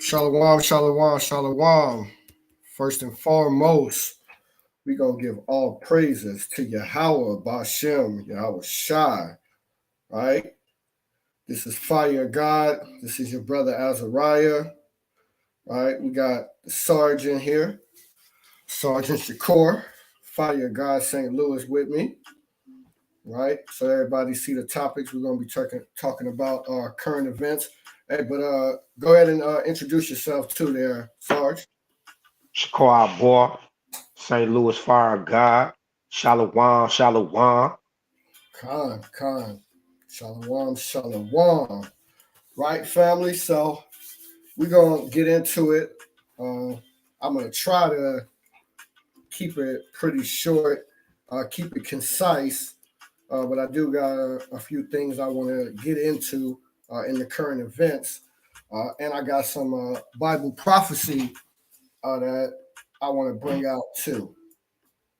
Shalom, shalom, shalom. First and foremost, we going to give all praises to Yahweh, Bashem, Yahweh Shai, right? This is Fire God. This is your brother Azariah, right? We got the Sergeant here, Sergeant Shakur, Fire God St. Louis with me, right? So everybody see the topics we're going to be talking about our current events. Hey, but go ahead and introduce yourself too there, Sarge. Shakur boy, St. Louis Fire God, Shalom, Shalom. Khan. Shalom, shalom. Right, family? So we're going to get into it. I'm going to try to keep it pretty short, keep it concise, but I do got a few things I want to get into in the current events. And I got some Bible prophecy that I want to bring out too,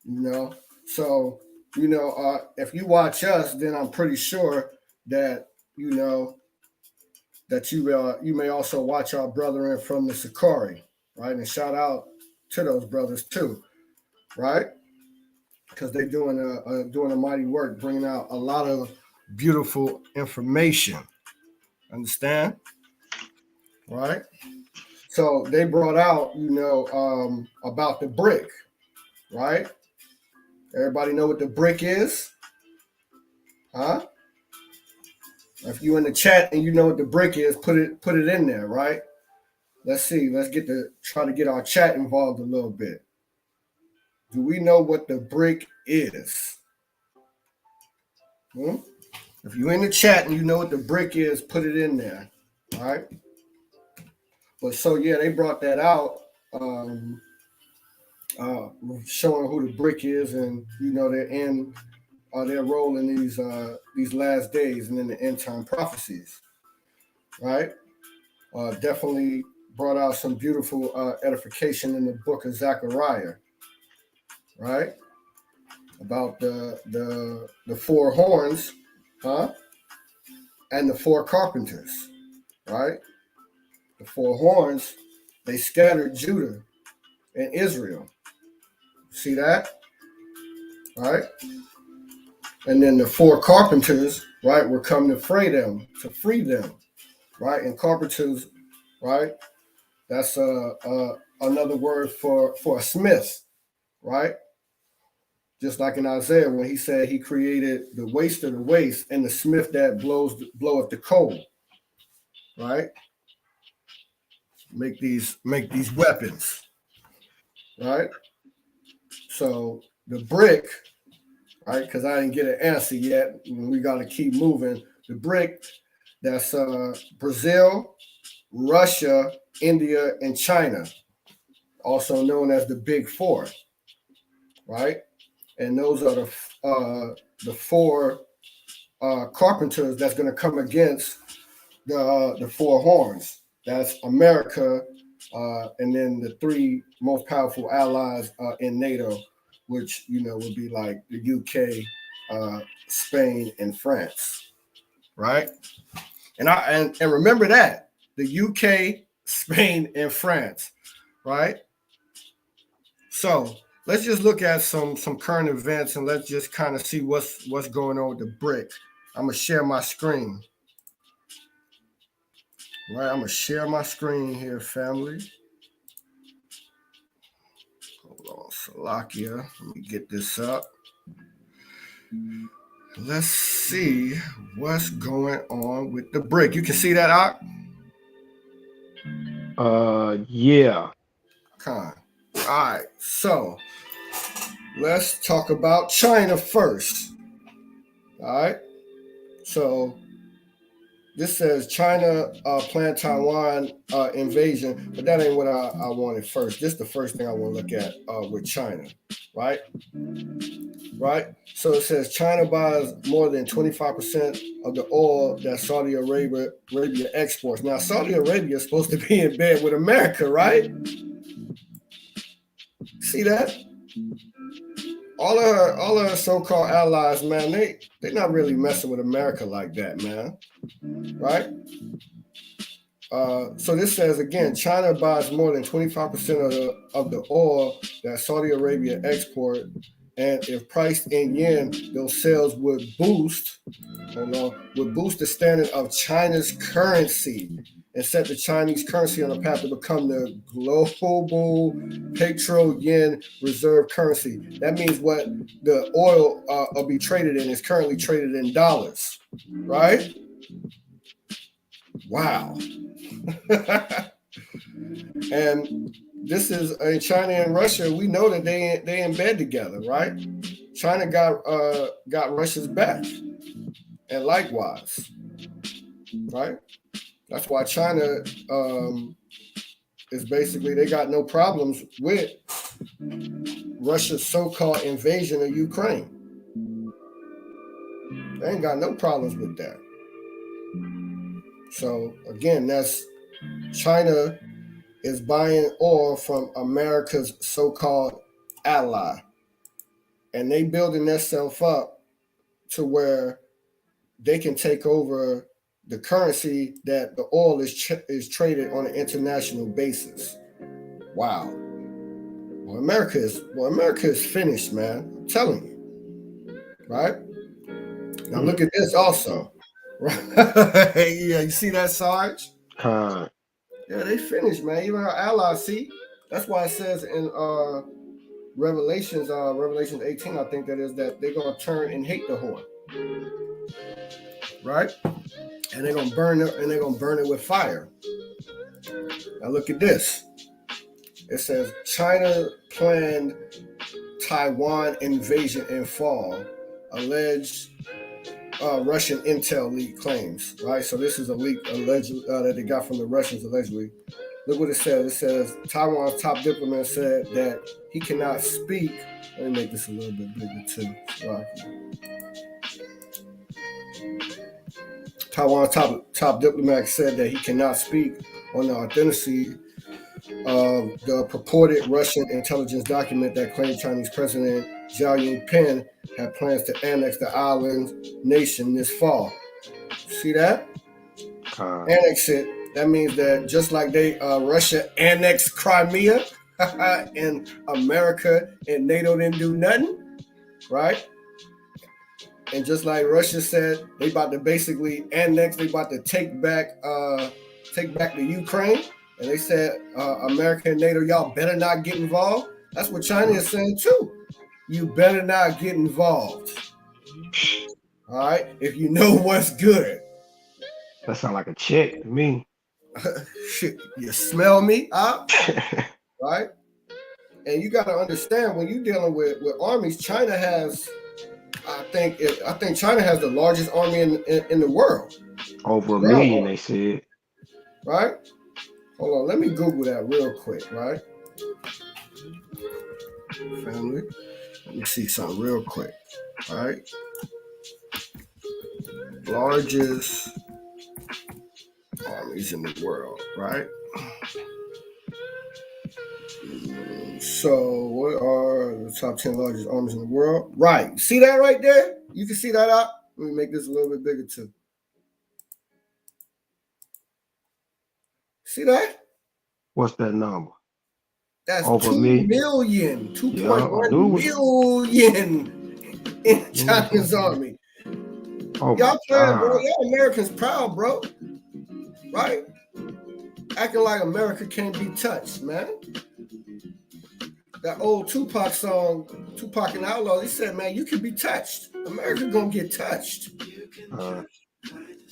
you know? So, if you watch us, then I'm pretty sure that, that you may also watch our brethren from the Sakari, right? And shout out to those brothers too, right? Because they're doing a mighty work, bringing out a lot of beautiful information. Understand, right? So they brought out, about the brick, right? Everybody know what the brick is, huh? If you in the chat and you know what the brick is, put it in there, right? Let's see. Let's try to get our chat involved a little bit. Do we know what the brick is? If you're in the chat and you know what the brick is, put it in there. All right. But so yeah, they brought that out, showing who the brick is, and their role in these last days and in the end time prophecies. Right. Definitely brought out some beautiful edification in the book of Zechariah. Right. About the four horns, huh? And the four carpenters, right? The four horns, they scattered Judah and Israel. See that? Right? And then the four carpenters, right, were coming to free them, right? And carpenters, right? That's another word for a smith, right? Just like in Isaiah when he said he created the waste of the waste and the smith that bloweth the coal, right? Make these weapons, right? So the brick, right? Because I didn't get an answer yet. We got to keep moving. The brick, that's Brazil, Russia, India, and China, also known as the Big Four, right? And those are the four carpenters that's going to come against the four horns. That's America, and then the three most powerful allies in NATO, which would be like the UK, Spain, and France, right? And remember that the UK, Spain, and France, right? So let's just look at some current events and let's just kind of see what's going on with the brick. I'm gonna share my screen. Right, I'm gonna share my screen here, family. Hold on, Salakia. Let me get this up. Let's see what's going on with the brick. You can see that, Ak? Yeah. All right, so let's talk about China first. All right, so this says China planned Taiwan invasion, but that ain't what I wanted first. This is the first thing I want to look at with China, right? Right? So it says China buys more than 25% of the oil that Saudi Arabia exports. Now, Saudi Arabia is supposed to be in bed with America, right? See that? All of her so-called allies, man, they're not really messing with America like that, man. Right? So this says again, China buys more than 25% of the oil that Saudi Arabia export, and if priced in yen, those sales would boost the standard of China's currency and set the Chinese currency on a path to become the global petro yen reserve currency. That means what the oil will be traded in is currently traded in dollars, right? Wow. And this is in China and Russia. We know that they in bed together, right? China got Russia's back, and likewise, right? That's why China is basically they got no problems with Russia's so-called invasion of Ukraine. They ain't got no problems with that. So again, that's China is buying oil from America's so-called ally, and they building themselves up to where they can take over the currency that the oil is traded on an international basis. Wow. Well, America is finished, man. I'm telling you, right? Now look at this also. Right? Yeah, you see that, Sarge? Con. Yeah, they finished, man. Even our allies, see. That's why it says in Revelations 18, I think that is, that they're gonna turn and hate the whore, right? And they're gonna burn it, and they're gonna burn it with fire. Now look at this. It says China planned Taiwan invasion in fall, alleged Russian intel leak claims. Right, so this is a leak alleged that they got from the Russians allegedly. Look what it says. It says Taiwan's top diplomat said that he cannot speak. Let me make this a little bit bigger too. Taiwan's top diplomat said that he cannot speak on the authenticity of the purported Russian intelligence document that claimed Chinese President Xi Jinping had plans to annex the island nation this fall. See that? Annex it. That means that just like Russia annexed Crimea and America and NATO didn't do nothing, right? And just like Russia said, they about to basically annex, they about to take back the Ukraine. And they said, America and NATO, y'all better not get involved. That's what China is saying too. You better not get involved. All right? If you know what's good. That sounds like a check to me. Shit, you smell me? Right? And you got to understand when you're dealing with armies, China has, I think China has the largest army in the world. Over a million, they said. Right? Hold on, let me Google that real quick, right? Family. Let me see something real quick. All right. Largest armies in the world, right? So, what are the top 10 largest armies in the world? Right. See that right there? You can see that out. Let me make this a little bit bigger too. See that? What's that number? That's over 2 me. million, 2.1 Yeah, million in China's army. Oh Y'all playing, bro. God. Y'all Americans proud, bro. Right? Acting like America can't be touched, man. That old Tupac song, Tupac and Outlaw, he said, man, you can be touched. America gonna get touched. All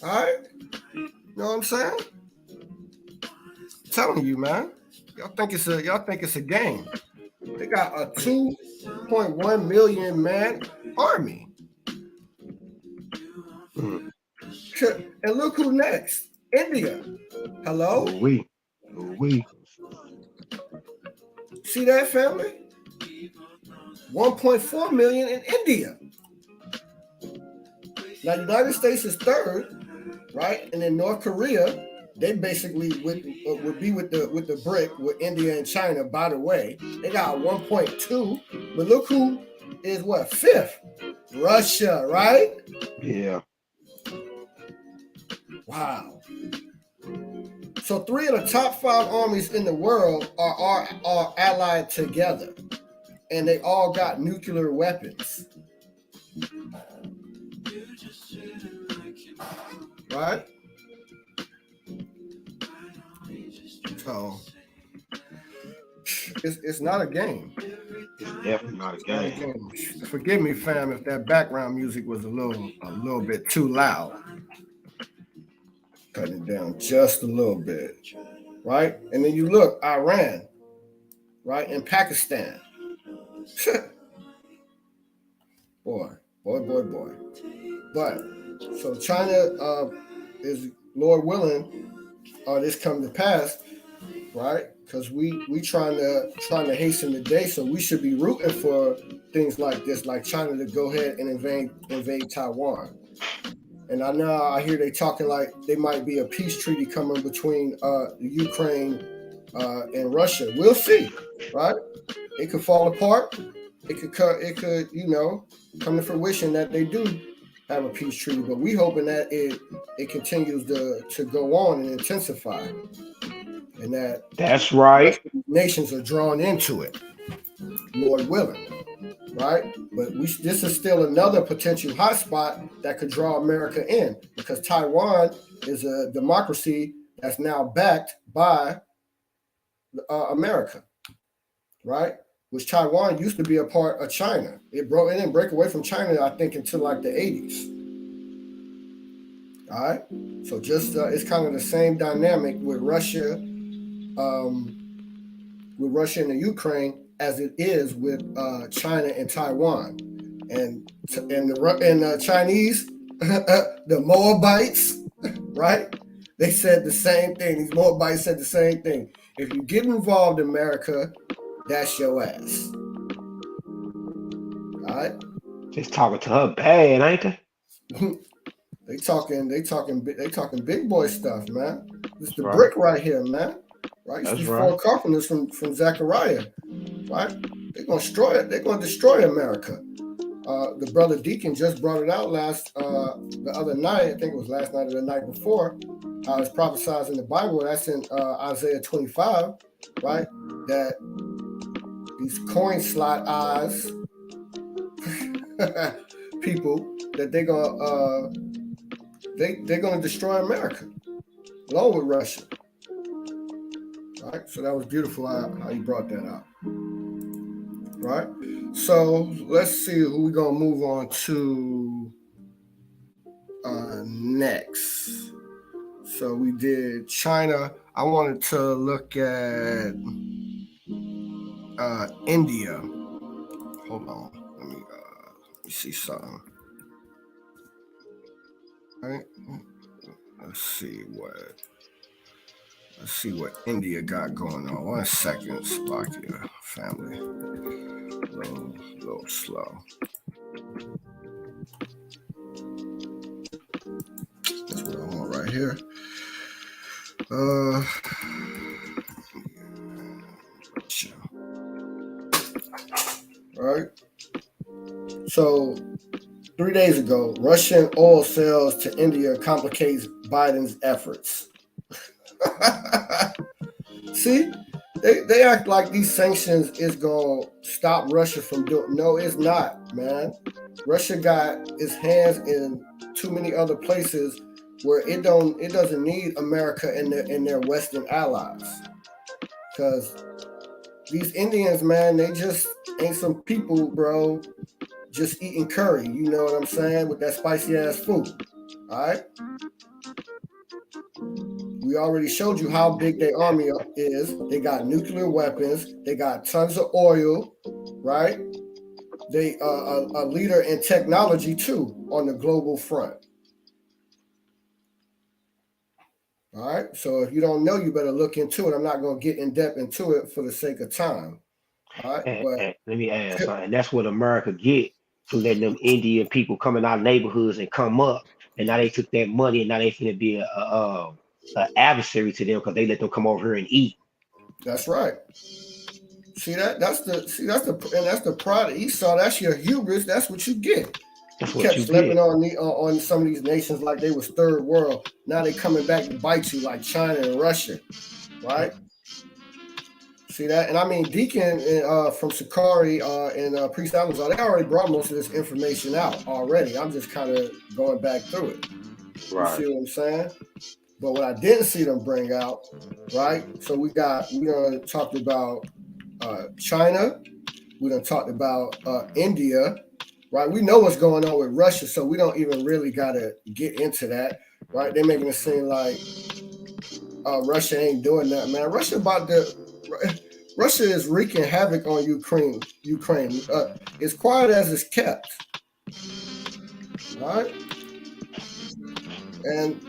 right? You know what I'm saying? I'm telling you, man. Y'all think it's a game. They got a 2.1 million man army. And look who next. India. Hello? We. See that, family? 1.4 million in India. Now, the United States is third, right? And then North Korea, they basically would be with the BRIC with India and China. By the way, they got 1.2, but look who is what, fifth? Russia, right? Yeah. Wow. So 3 of the top 5 armies in the world are allied together, and they all got nuclear weapons. Right? So it's not a game. It's definitely not a Not a game. game. Forgive me, fam, if that background music was a little bit too loud. Cut it down just a little bit. Right? And then you look, Iran, right? And Pakistan. boy. But so China is, Lord willing, this come to pass, right? Because we trying to hasten the day, so we should be rooting for things like this, like China to go ahead and invade Taiwan. And I hear they talking like they might be a peace treaty coming between Ukraine and Russia. We'll see, right? It could fall apart. It could come to fruition that they do have a peace treaty, but we hoping that it continues to go on and intensify, and that That's right. nations are drawn into it, Lord willing, right? But this is still another potential hotspot that could draw America in, because Taiwan is a democracy that's now backed by America, right? Which Taiwan used to be a part of China. It didn't break away from China, I think, until like the 80s. All right, so just it's kind of the same dynamic with Russia and the Ukraine as it is with China and Taiwan, and the Chinese, the Moabites, right? They said the same thing. These Moabites said the same thing. If you get involved in America, that's your ass. All right. Just talking to her bad, ain't they? They talking big boy stuff, man. This is the Right. brick right here, man. Right? It's That's these right. 4 carpenters from Zechariah, right? They're gonna destroy it. They're gonna destroy America. The brother Deacon just brought it out the other night. I think it was last night or the night before. It's prophesied in the Bible. That's in Isaiah 25, right? That these coin slot eyes people, that they're gonna destroy America along with Russia. All right, so that was beautiful how you brought that out. Right, so let's see who we're gonna move on to next. So we did China. I wanted to look at India. Hold on, let me see something. All right, let's see what India got going on. 1 second, Slovakia family. A little slow. That's what I want right here. All right. So 3 days ago, Russian oil sales to India complicates Biden's efforts. See, they act like these sanctions is gonna stop Russia from doing. No, it's not, man. Russia got its hands in too many other places where it doesn't need America and their Western allies. Because these Indians, man, they just ain't some people, bro, just eating curry. You know what I'm saying? With that spicy ass food. All right. We already showed you how big their army is. They got nuclear weapons. They got tons of oil, right? They a leader in technology too on the global front. All right. So if you don't know, you better look into it. I'm not going to get in depth into it for the sake of time. All right. And let me add something. That's what America get for letting them Indian people come in our neighborhoods and come up. And now they took that money and now they finna be a adversary to them because they let them come over here and eat. That's right. That's the pride of Esau. That's your hubris. That's what you get. That's You what kept you slipping get. on some of these nations like they was third world. Now they coming back to bite you like China and Russia, right? See that? And I mean, Deacon from Sakari and Priest Almanzar, they already brought most of this information out already. I'm just kind of going back through it. You Right. see what I'm saying? But what I didn't see them bring out, right? So we done talked about China. We done talked about India, right? We know what's going on with Russia, so we don't even really gotta get into that, right? They're making it seem like Russia ain't doing that, man. Russia is wreaking havoc on Ukraine. As quiet as it's kept, right? And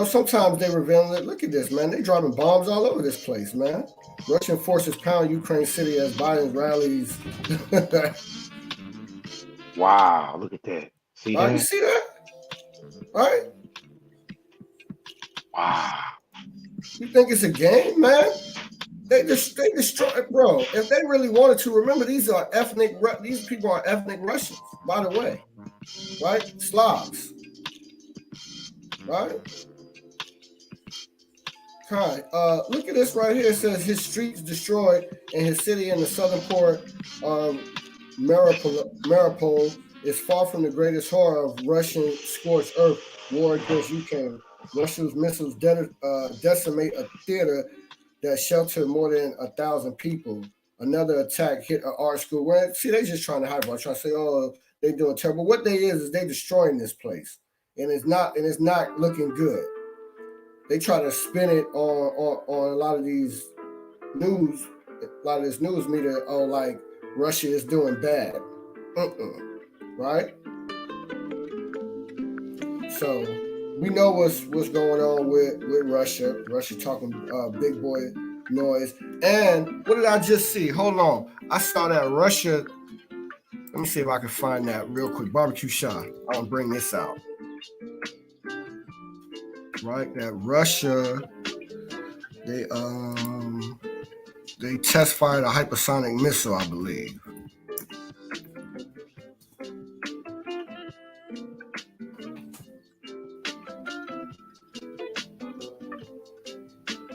sometimes they reveal it. Look at this, man. They dropping bombs all over this place, man. Russian forces pound Ukraine city as Biden's rallies. Wow. Look at that. See All right, you that? see that? All right. Wow. You think it's a game, man? They destroy, bro. If they really wanted to, remember these people are ethnic Russians, by the way, right? Slavs, right? Hi. Look at this right here. It says his streets destroyed and his city in the southern port of Mariupol is far from the greatest horror of Russian scorched earth war against Ukraine. Russia's missiles decimate a theater that sheltered more than 1,000 people. Another attack hit an art school. Well, see, they just trying to hide. Trying to say, "Oh, they doing terrible." What they is they destroying this place, and it's not looking good. They try to spin it on a lot of these news, a lot of this news media. Oh, like Russia is doing bad, right? So we know what's going on with Russia. Russia talking big boy noise. And what did I just see? Hold on. I saw that Russia. Let me see if I can find that real quick. Barbecue shot. I'll bring this out. Right? That Russia, they test fired a hypersonic missile, I believe.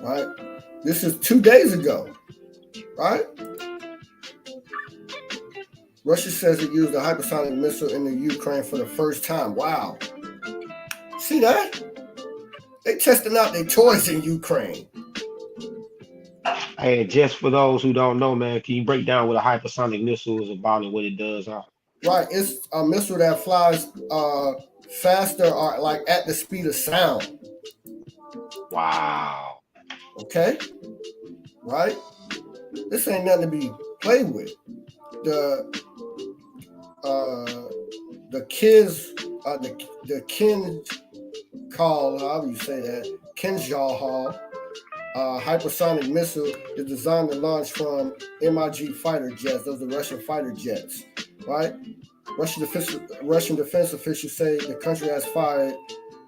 Right? This is 2 days ago. Right? Russia says it used a hypersonic missile in the Ukraine for the first time. Wow. See that? They testing out their toys in Ukraine. Hey, just for those who don't know, man, can you break down what a hypersonic missile is about and what it does? Right. It's a missile that flies faster or like at the speed of sound. Wow. Okay? Right? This ain't nothing to be played with. The kids the kin call, however you say that, Kinjal Hall hypersonic missile is designed to launch from MiG fighter jets. Those are Russian fighter jets, right? Russian defense officials say the country has fired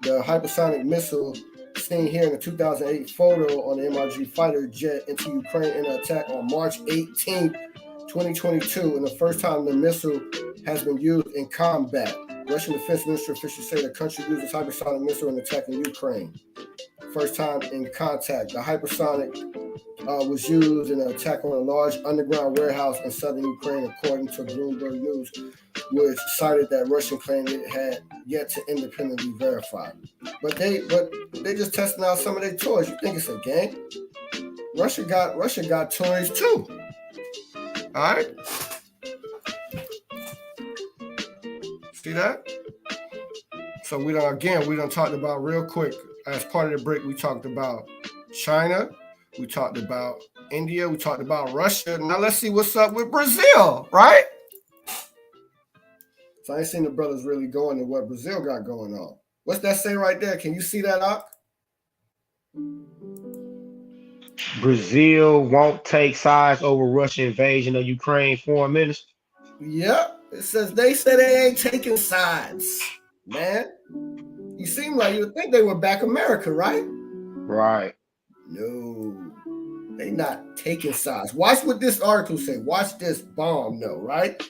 the hypersonic missile seen here in the 2008 photo on the MiG fighter jet into Ukraine in an attack on March 18th, 2022, and the first time the missile has been used in combat. Russian defense ministry officials say the country used its hypersonic missile in attacking Ukraine. First time in contact. The hypersonic was used in an attack on a large underground warehouse in southern Ukraine, according to Bloomberg News, which cited that Russian claimed it had yet to independently verify. But they just testing out some of their toys. You think it's a game? Russia got toys too. All right. See that? So we done talked about real quick as part of the break. We talked about China. We talked about India. We talked about Russia. Now let's see what's up with Brazil, right? So I ain't seen the brothers really go into what Brazil got going on. What's that say right there? Can you see that, Ak? Brazil won't take sides over Russian invasion of Ukraine, foreign minister. Yep. It says they said they ain't taking sides, man. You seem like you would think they were back America, right? Right. No. They not taking sides. Watch what this article say. Watch this bomb, though, right?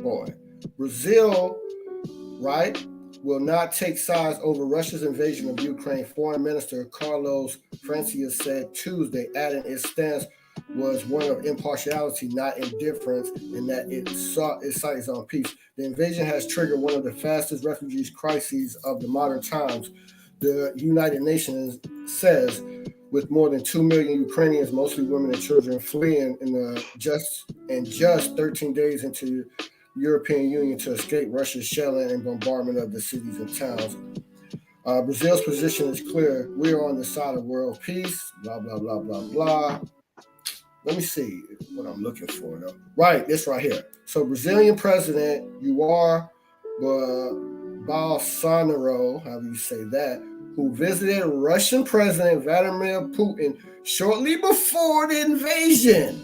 Boy, Brazil right, will not take sides over Russia's invasion of Ukraine, Foreign Minister Carlos Francias said Tuesday, adding its stance was one of impartiality, not indifference, and that its sight is on peace. The invasion has triggered one of the fastest refugee crises of the modern times, the United Nations says, with more than 2 million Ukrainians, mostly women and children, fleeing in just 13 days into European Union to escape Russia's shelling and bombardment of the cities and towns. Brazil's position is clear. We are on the side of world peace, blah, blah, blah, blah, blah. Let me see what I'm looking for, though. Right, this right here. So Brazilian President Jair Bolsonaro, however you say that, who visited Russian President Vladimir Putin shortly before the invasion,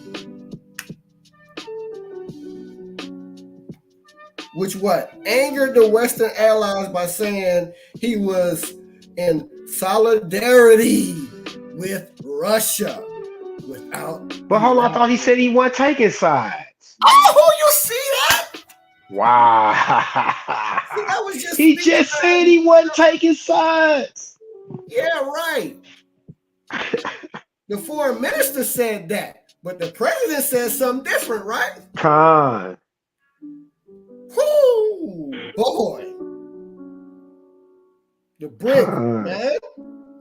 which angered the Western allies by saying he was in solidarity with Russia without. But hold on, I thought he said he wasn't taking sides. Oh, you see that? Wow. See, that was just he just said he wasn't taking sides. Yeah, right. The foreign minister said that, but the president said something different, right? Con. Whoo, boy. The BRIC, man.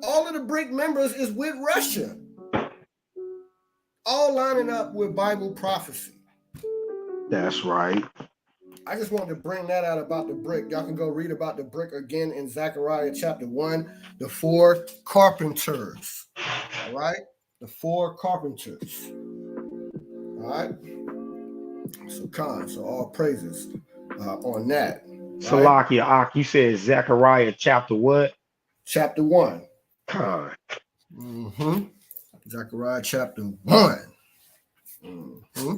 All of the BRIC members is with Russia. All lining up with Bible prophecy. That's right. I just wanted to bring that out about the BRIC. Y'all can go read about the BRIC again in Zechariah chapter 1, the 4 carpenters. All right? The 4 carpenters. All right? So all praises on that. Right? Salakia, you said Zechariah chapter what? Chapter 1. Con. Mm-hmm. Zechariah chapter 1. Mm-hmm.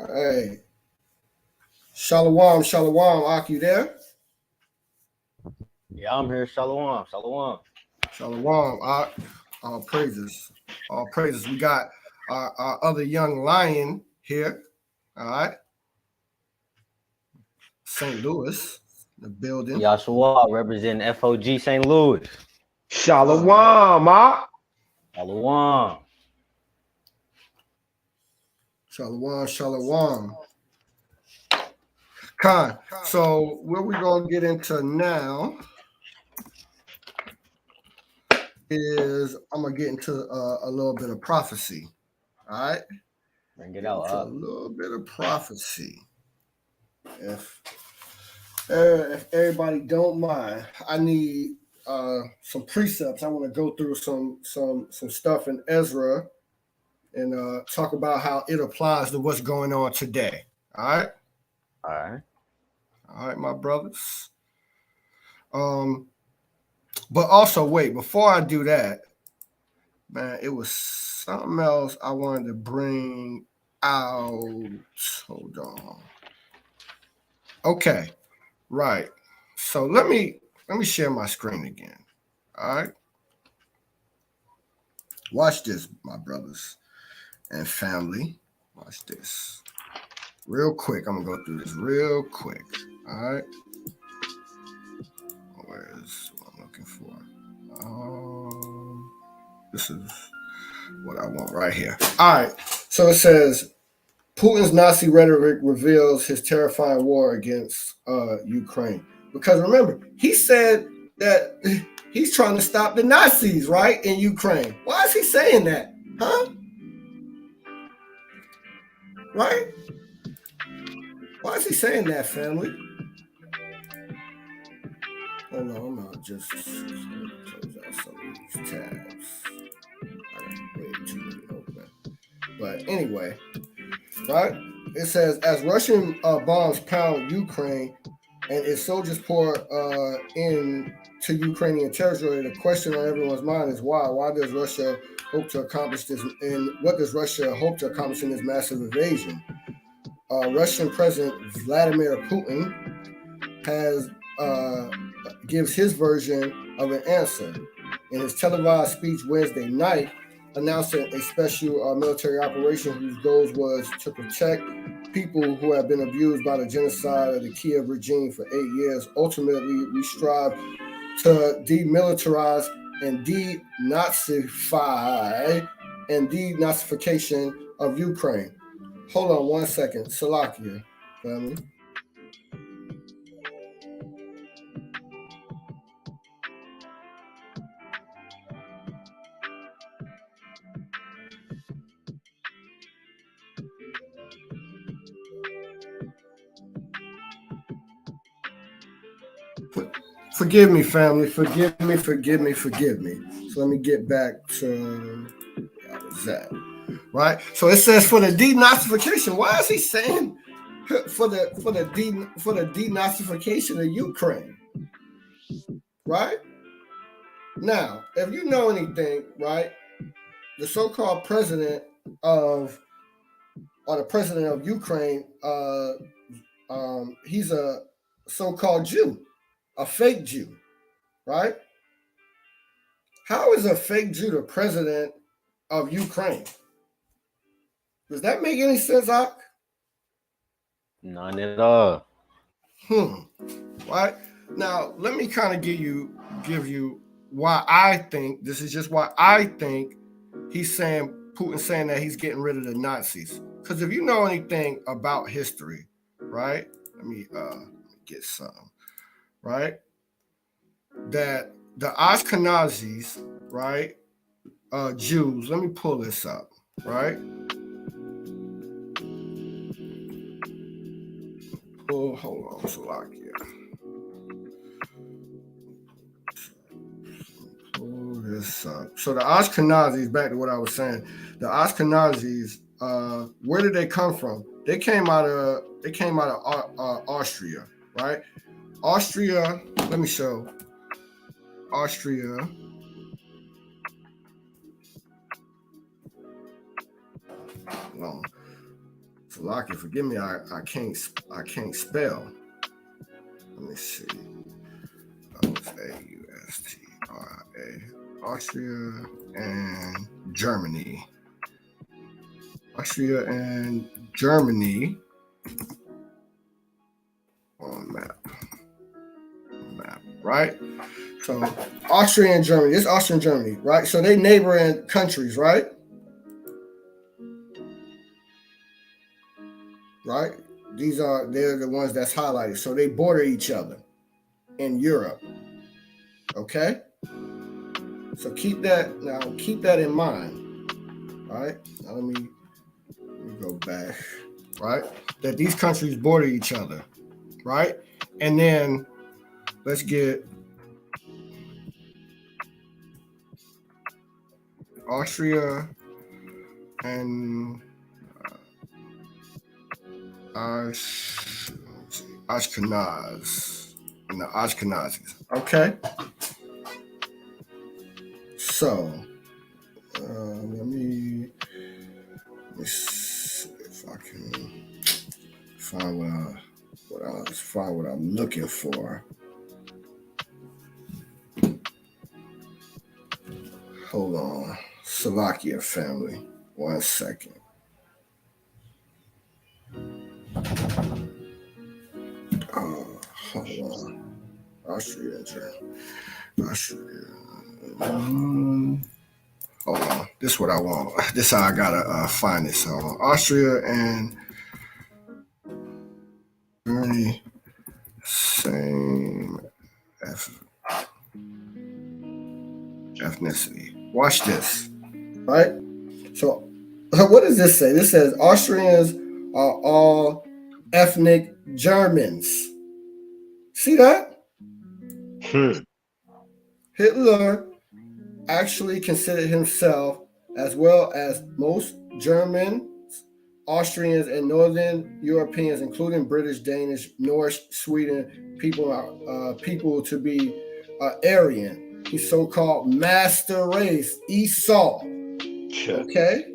Hey. Shalom, Ak, you there? Yeah, I'm here. Shalom. Ak. All praises. We got our other young lion here. All right. St. Louis, the building. Yahshua representing FOG St. Louis. Shalom, Ak. Shalom. Khan. So what we're gonna get into now is I'm gonna get into a little bit of prophecy. All right. Bring it out. A little bit of prophecy. If everybody don't mind, I need some precepts. I want to go through some stuff in Ezra and talk about how it applies to what's going on today. All right, my brothers. But also wait, before I do that, man, it was something else I wanted to bring out. Hold on. Okay, right. So let me share my screen again. All right. Watch this, my brothers and family. Watch this. Real quick. I'm gonna go through this real quick. All right. Where's what I'm looking for? This is what I want right here. All right. So it says Putin's Nazi rhetoric reveals his terrifying war against Ukraine. Because remember, he said that he's trying to stop the Nazis, right, in Ukraine. Why is he saying that? Huh? Right? Why is he saying that, family? Oh no, I'm not just close out some of these tabs. I got way too many open. But anyway, right? It says, as Russian bombs pound Ukraine and its soldiers pour into Ukrainian territory, the question on everyone's mind is why? Why does Russia hope to accomplish this? And what does Russia hope to accomplish in this massive invasion? Russian President Vladimir Putin gives his version of an answer. In his televised speech Wednesday night, announcing a special military operation whose goal was to protect people who have been abused by the genocide of the Kiev regime for 8 years. Ultimately, we strive to demilitarize and denazify and denazification of Ukraine. Hold on 1 second. Salakia, family. Forgive me, family. Forgive me. So let me get back to where I was at. Right. So it says for the denazification. Why is he saying for the denazification of Ukraine? Right. Now, if you know anything, right, the so-called president of the president of Ukraine, he's a so-called Jew, a fake Jew, right? How is a fake Jew the president of Ukraine? Does that make any sense, Ak? None at all. Right? Now, let me kind of give you why I think this is just why I think Putin's saying that he's getting rid of the Nazis. Because if you know anything about history, right? Let me get some, right? That the Ashkenazis, right? Jews, let me pull this up, right? Oh, hold on, Salakia. Pull this up. So the Ashkenazis, back to what I was saying, the Ashkenazis, where did they come from? They came out of Austria, right? Austria, let me show. Austria. No. Salakia, forgive me, I can't spell. Let me see. Austria. Austria and Germany. Austria and Germany on map, right? So Austria and Germany. This is Austria and Germany, right? So they neighboring countries, right? Right? They're the ones that's highlighted. So they border each other in Europe. Okay? So keep that in mind. All right? Now let me go back. Right? That these countries border each other. Right? And then let's get Austria and Ashkenaz and the Ashkenazis. Okay? So let me see if I can find what I'm looking for. Hold on. Salakia family. 1 second. Hold on. Austria and Germany. Austria. Hold on. This is what I want. This is how I gotta find this. So Austria and Germany, same ethnicity. Watch this. Right? So what does this say? This says Austrians are all ethnic Germans. See that? Hitler actually considered himself, as well as most Germans, Austrians, and Northern Europeans, including British, Danish, Norse, Sweden, people to be Aryan. He's so-called master race, Esau. Okay?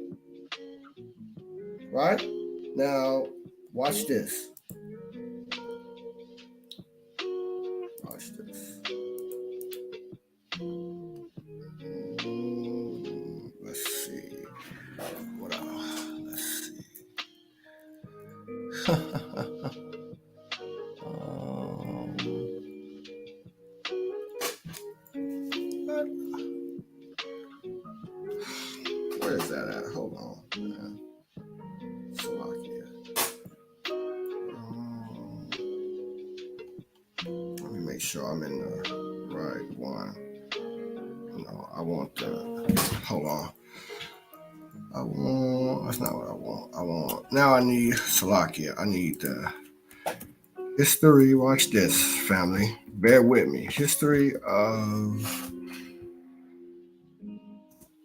Right? Now, watch this. Watch this. Let's see. What else? Let's see. Where is that at? Hold on, man. Slovakia. Let me make sure I'm in the right one. No, I want the. Hold on. That's not what I want. Now I need Slovakia. I need the history. Watch this, family. Bear with me. History of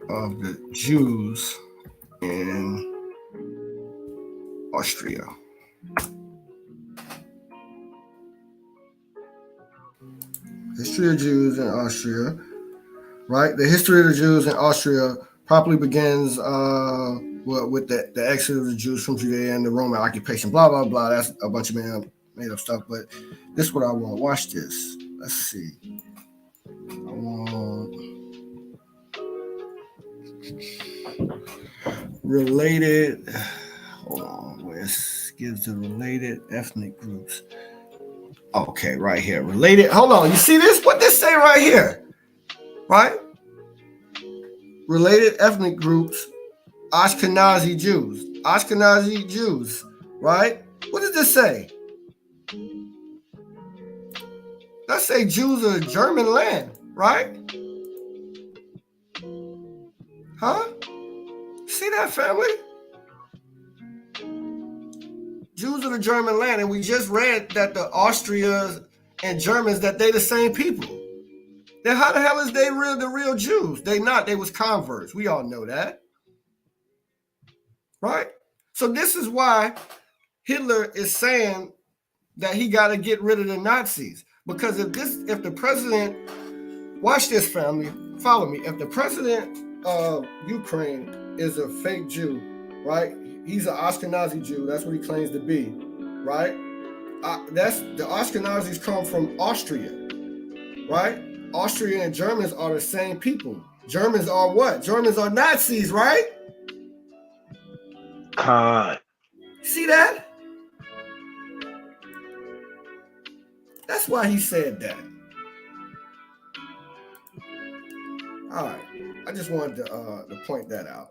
the Jews in Austria. History of Jews in Austria. Right? The history of the Jews in Austria properly begins with the exodus of the Jews from Judea and the Roman occupation. Blah, blah, blah. That's a bunch of made up stuff. But this is what I want. Watch this. Let's see. I want related. Hold on. Where it gives the related ethnic groups. Okay, right here. Related. Hold on. You see this? What this say right here? Right? Related ethnic groups, Ashkenazi Jews. Ashkenazi Jews, right? What does this say? Let's say Jews of the German land, right? Huh? See that, family? Jews of the German land, and we just read that the Austrians and Germans, that they the same people. Then how the hell is they the real Jews? They not. They was converts. We all know that. Right? So this is why Hitler is saying that he got to get rid of the Nazis. Because if the president, watch this, family, follow me. If the president of Ukraine is a fake Jew, right? He's an Ashkenazi Jew. That's what he claims to be, right? That's the Ashkenazis come from Austria, right? Austria and Germans are the same people. Germans are what? Germans are Nazis, right? God. See that? That's why he said that. All right. I just wanted to point that out.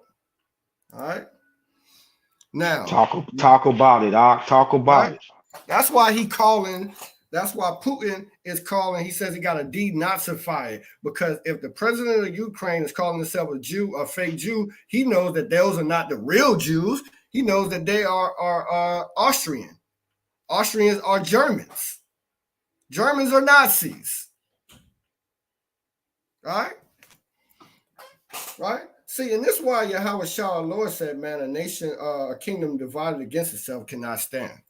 All right. Now talk about it, Doc. Talk about it. That's why that's why Putin is calling, he says he got to denazify it. Because if the president of Ukraine is calling himself a Jew, a fake Jew, he knows that those are not the real Jews. He knows that they are Austrian. Austrians are Germans. Germans are Nazis. Right? Right? See, and this is why Yahweh Shah, Lord said, man, a kingdom divided against itself cannot stand.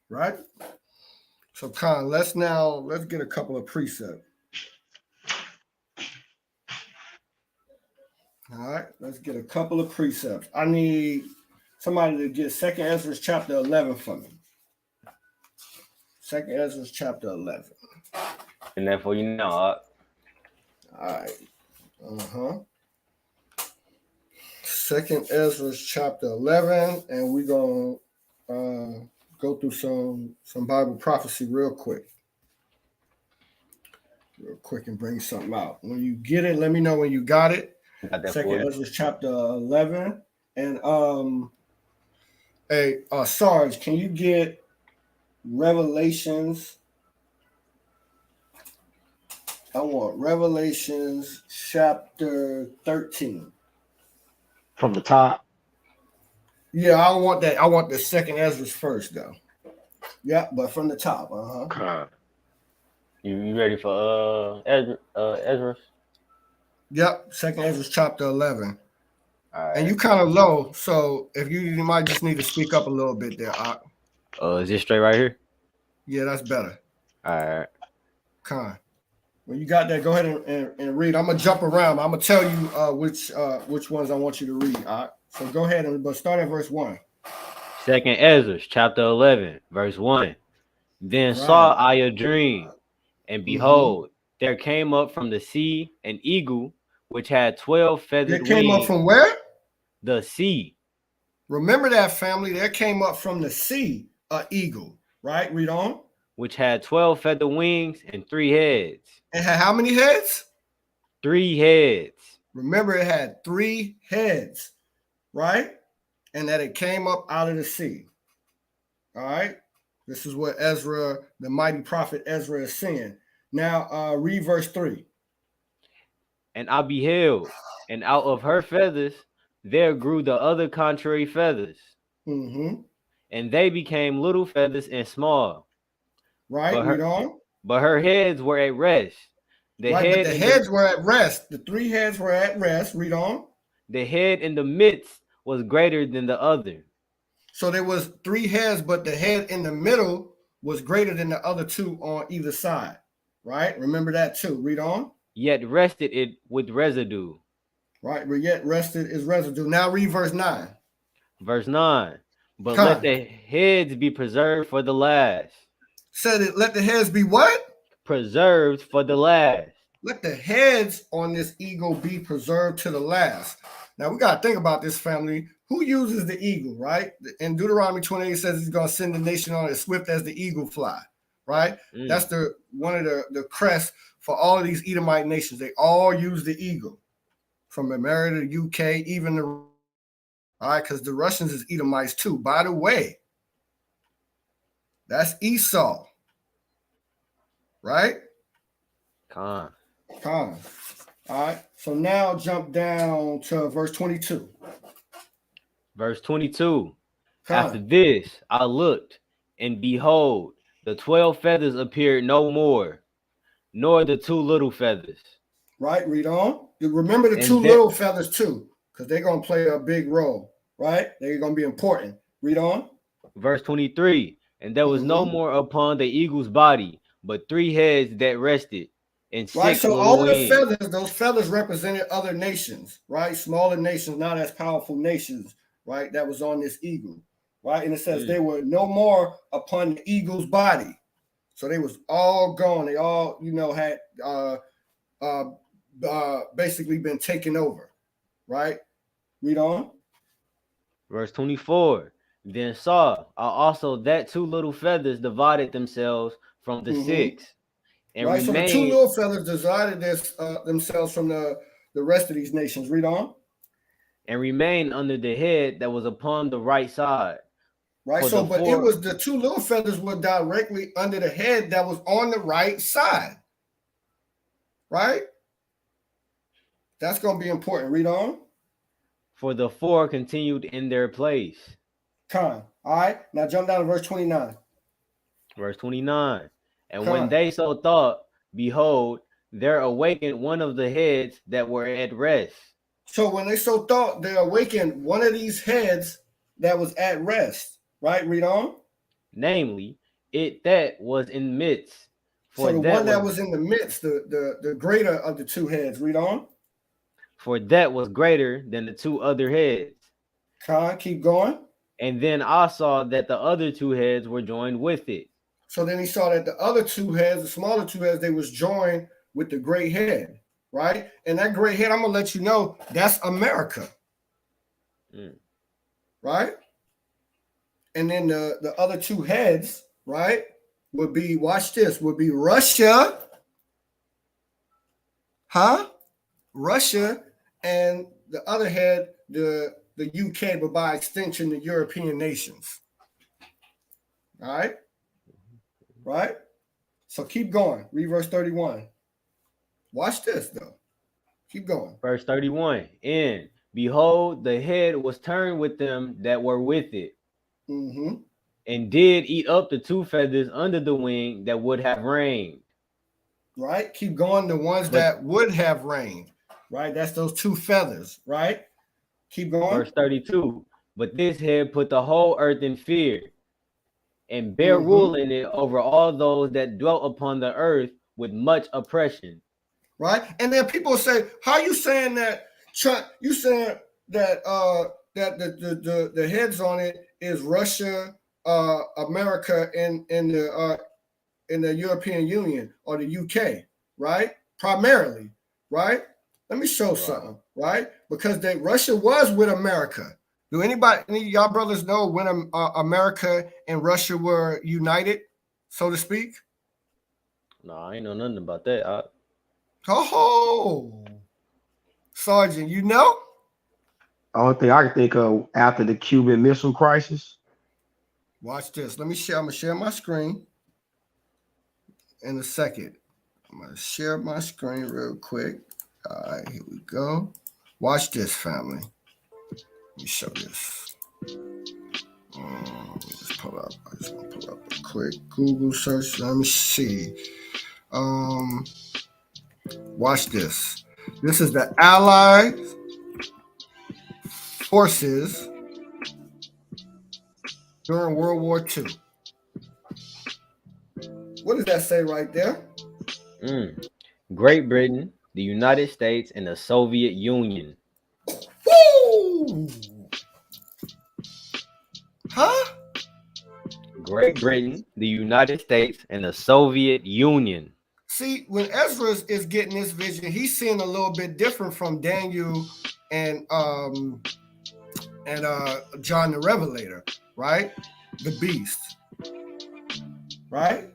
Right? So, Khan, let's get a couple of precepts. All right, let's get a couple of precepts. I need somebody to get 2nd Ezra chapter 11 for me. 2nd Ezra chapter 11. And that for you now. All right. 2nd Ezra chapter 11, and we're going to go through some Bible prophecy real quick and bring something out. When you get it, let me know when you got it. 2nd Ezra chapter 11. And Sarge, can you get Revelations? I want Revelations chapter 13. From the top? Yeah, I want that. I want the 2nd Ezra first, though. Yeah, but from the top. God. You ready for Ezra? Yep, 2nd Ezra chapter 11. All right. And you kind of low, so if you might just need to speak up a little bit there. Is this straight right here? Yeah, that's better. All right. Con. When you got that, go ahead and read. I'm gonna jump around. I'm gonna tell you which ones I want you to read. All right. So go ahead but start at verse 1. 2nd Ezra chapter 11, verse 1. Then saw I a dream, and behold, there came up from the sea an eagle which had 12 feathered wings. It came up from where? The sea. Remember that, family. There came up from the sea an eagle, right? Read on. which had 12 feather wings and 3 heads. It had how many heads? 3 heads. Remember, it had 3 heads, right? And that it came up out of the sea. All right. This is what Ezra, the mighty prophet Ezra, is saying. Now, read verse 3. And I beheld, and out of her feathers there grew the other contrary feathers, Mm-hmm. and they became little feathers and small. Right. But Read her, on. but her heads were at rest. The Right. But head the in heads were at rest. The 3 heads were at rest. Read on. the head in the midst was greater than the other. So there was 3 heads, but the head in the middle was greater than the other 2 on either side. Right. Remember that too. Read on. Yet rested it with residue. Right. But yet rested is residue. Now read verse 9. Verse 9. But let Con. the heads be preserved for the last. Said it, let the heads be what? Preserved for the last. Let the heads on this eagle be preserved to the last. Now we got to think about this, family. Who uses the eagle, right? In Deuteronomy 28 says he's going to send the nation on as swift as the eagle fly, right? That's the one of the crests for all of these Edomite nations. They all use the eagle, from America to the UK, even the all right, because the Russians is Edomites too. By the way, that's Esau, right? Con. All right. So now jump down to verse 22. Verse 22. Con. After this I looked, and behold, the 12 feathers appeared no more, nor the 2 little feathers. Right. Read on. Remember the And 2 little feathers too, because they're going to play a big role, right? They're going to be important. Read on. Verse 23. And there was no more upon the eagle's body, but 3 heads that rested, and 6 Right. So little all of the wings. feathers, those feathers represented other nations, right? Smaller nations, not as powerful nations, right? That was on this eagle, right? And it says they were no more upon the eagle's body. So they was all gone. They all, had basically been taken over, right? Read on. Verse 24. Then saw I also that 2 little feathers divided themselves from the 6, and right. So the 2 remained, little feathers divided themselves from the rest of these nations. Read on. and remained under the head that was upon the right side. Right. For So, the but it 4 was the 2 little feathers were directly under the head that was on the right side. Right. That's going to be important. Read on. For the 4 continued in their place. Con. All right. Now jump down to verse 29. Verse 29. And Con. when they so thought, behold, there awakened one of the heads that were at rest. So when they so thought, they awakened one of these heads that was at rest. Right. Read on. Namely, it that was in midst. For so the one that was in the midst, the greater of the 2 heads. Read on. For that was greater than the 2 other heads. Con, keep going. And then I saw that the other 2 heads were joined with it. So then he saw that the other 2 heads, the smaller 2 heads, they was joined with the great head, right? And that great head, I'm gonna let you know, that's America, right? And then the other 2 heads, right, would be, watch this, would be Russia, Russia, and the other head, the UK, but by extension, the European nations. All right? Right? So keep going. Read verse 31. Watch this, though. Keep going. Verse 31. And behold, the head was turned with them that were with it, and did eat up the 2 feathers under the wing that would have reigned. Right? Keep going. The ones that would have reigned. Right? That's those 2 feathers. Right? Keep going. Verse 32. But this head put the whole earth in fear, and bear rule in it over all those that dwelt upon the earth with much oppression. Right? And then people say, how are you saying that? You saying that that the heads on it is Russia, America, and the European Union or the UK, right? Primarily, right? Let me show something, right? Because Russia was with America, Do any of y'all brothers know when America and Russia were united, so to speak? No, I ain't know nothing about that. Oh, Sergeant, you know? Only thing I can think of after the Cuban Missile Crisis. Watch this. Let me share. I'm gonna share my screen in a second. I'm gonna share my screen real quick. All right, here we go. Watch this, family. Let me show this. Let me just pull up. I just want to pull up a quick Google search. Let me see. Watch this. This is the Allied forces during World War II. What does that say right there? Great Britain, the United States, and the Soviet Union. Woo! Huh? Great Britain, the United States, and the Soviet Union. See, when Ezra is getting this vision, he's seeing a little bit different from Daniel and John the Revelator, right? The beast, right?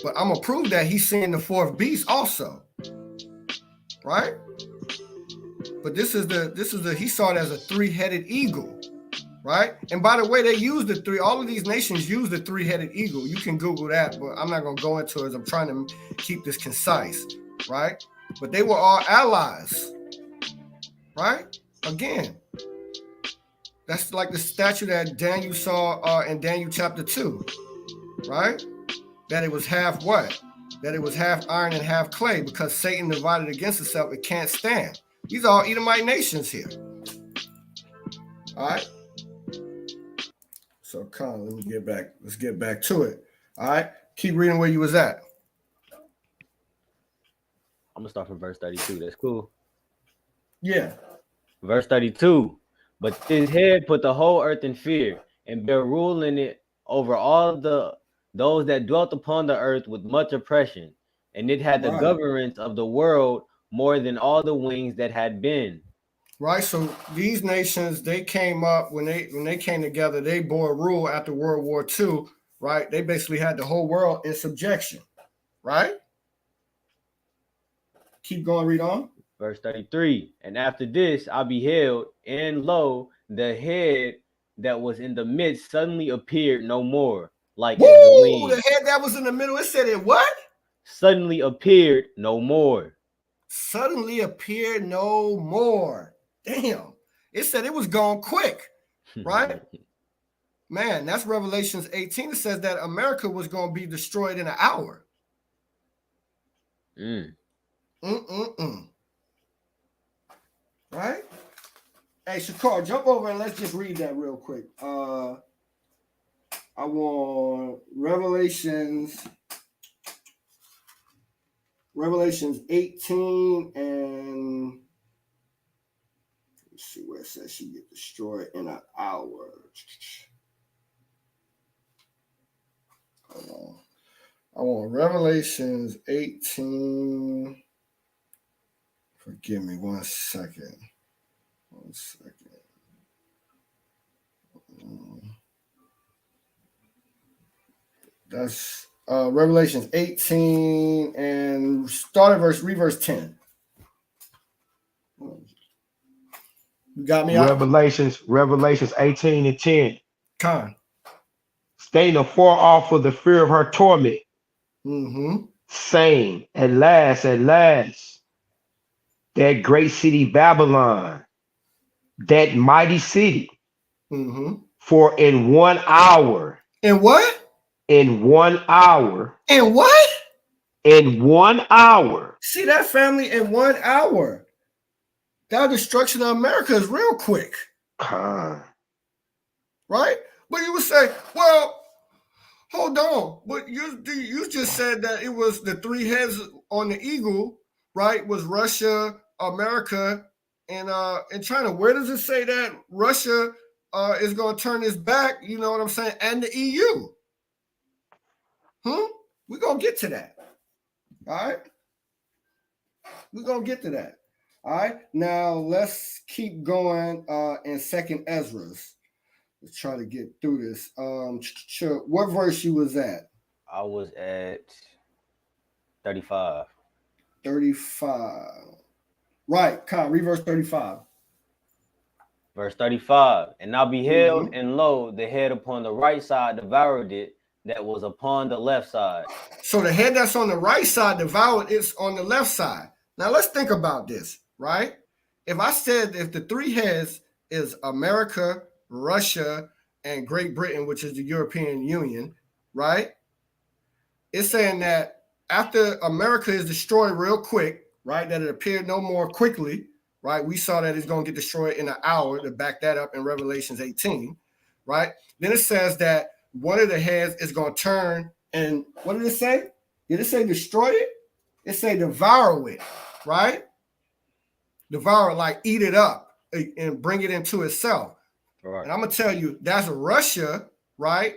But I'm gonna prove that he's seeing the fourth beast also, right? But this is the he saw it as a three-headed eagle, right? And by the way, they use the three. All of these nations use the three-headed eagle. You can Google that, but I'm not gonna go into it. I'm trying to keep this concise, right? But they were all allies, right? Again, that's like the statue that Daniel saw in Daniel chapter 2, right? That it was half what? That it was half iron and half clay, because Satan divided against itself, it can't stand. These are all Edomite nations here. All right. So, Con, let me get back. Let's get back to it. All right. Keep reading where you was at. I'm gonna start from verse 32. That's cool. Yeah. Verse 32. But his head put the whole earth in fear, and bear rule in it over all those that dwelt upon the earth with much oppression, and it had the governance of the world more than all the wings that had been. Right. So these nations, they came up when they came together, they bore rule after World War II, right? They basically had the whole world in subjection, right? Keep going, read on. Verse 33. And after this I beheld, and lo, the head that was in the midst suddenly appeared no more, like as the wing. The head that was in the middle, it said it what? Suddenly appeared no more. Suddenly appeared no more. Damn. It said it was gone quick, right? Man, that's Revelations 18. It says that America was going to be destroyed in an hour. Right? Hey, Shakar, jump over and let's just read that real quick. I want Revelations 18 and let's see where it says she get destroyed in an hour. I want Revelations 18. Forgive me 1 second. 1 second. That's Revelations 18 and start at read verse 10. You got me out? Revelations 18 and 10. Con. Staying afar off for the fear of her torment. Saying, at last, that great city Babylon, that mighty city, for in 1 hour. In what? In 1 hour. In what? In 1 hour. See that, family? In 1 hour. That destruction of America is real quick. Right? But you would say, well, hold on. But you just said that it was the three heads on the eagle, right? Was Russia, America, and China. Where does it say that Russia is going to turn its back? You know what I'm saying? And the EU. We're going to get to that. All right? We're going to get to that. All right. Now let's keep going in Second Ezra's. Let's try to get through this. What verse you was at? I was at 35. 35. Right. Kyle, read verse 35. Verse 35. And I beheld, Mhm. and lo, the head upon the right side devoured it that was upon the left side. So the head that's on the right side devoured it's on the left side. Now let's think about this, right? If I said if the three heads is America, Russia, and Great Britain, which is the European Union, right? It's saying that after America is destroyed real quick, right? That it appeared no more quickly, right? We saw that it's going to get destroyed in an hour to back that up in Revelations 18, right? Then it says that one of the heads is going to turn and what did it say? Did it say destroy it? It say devour it, right? Devour it, like eat it up and bring it into itself. Right. And I'm gonna tell you, that's Russia, right?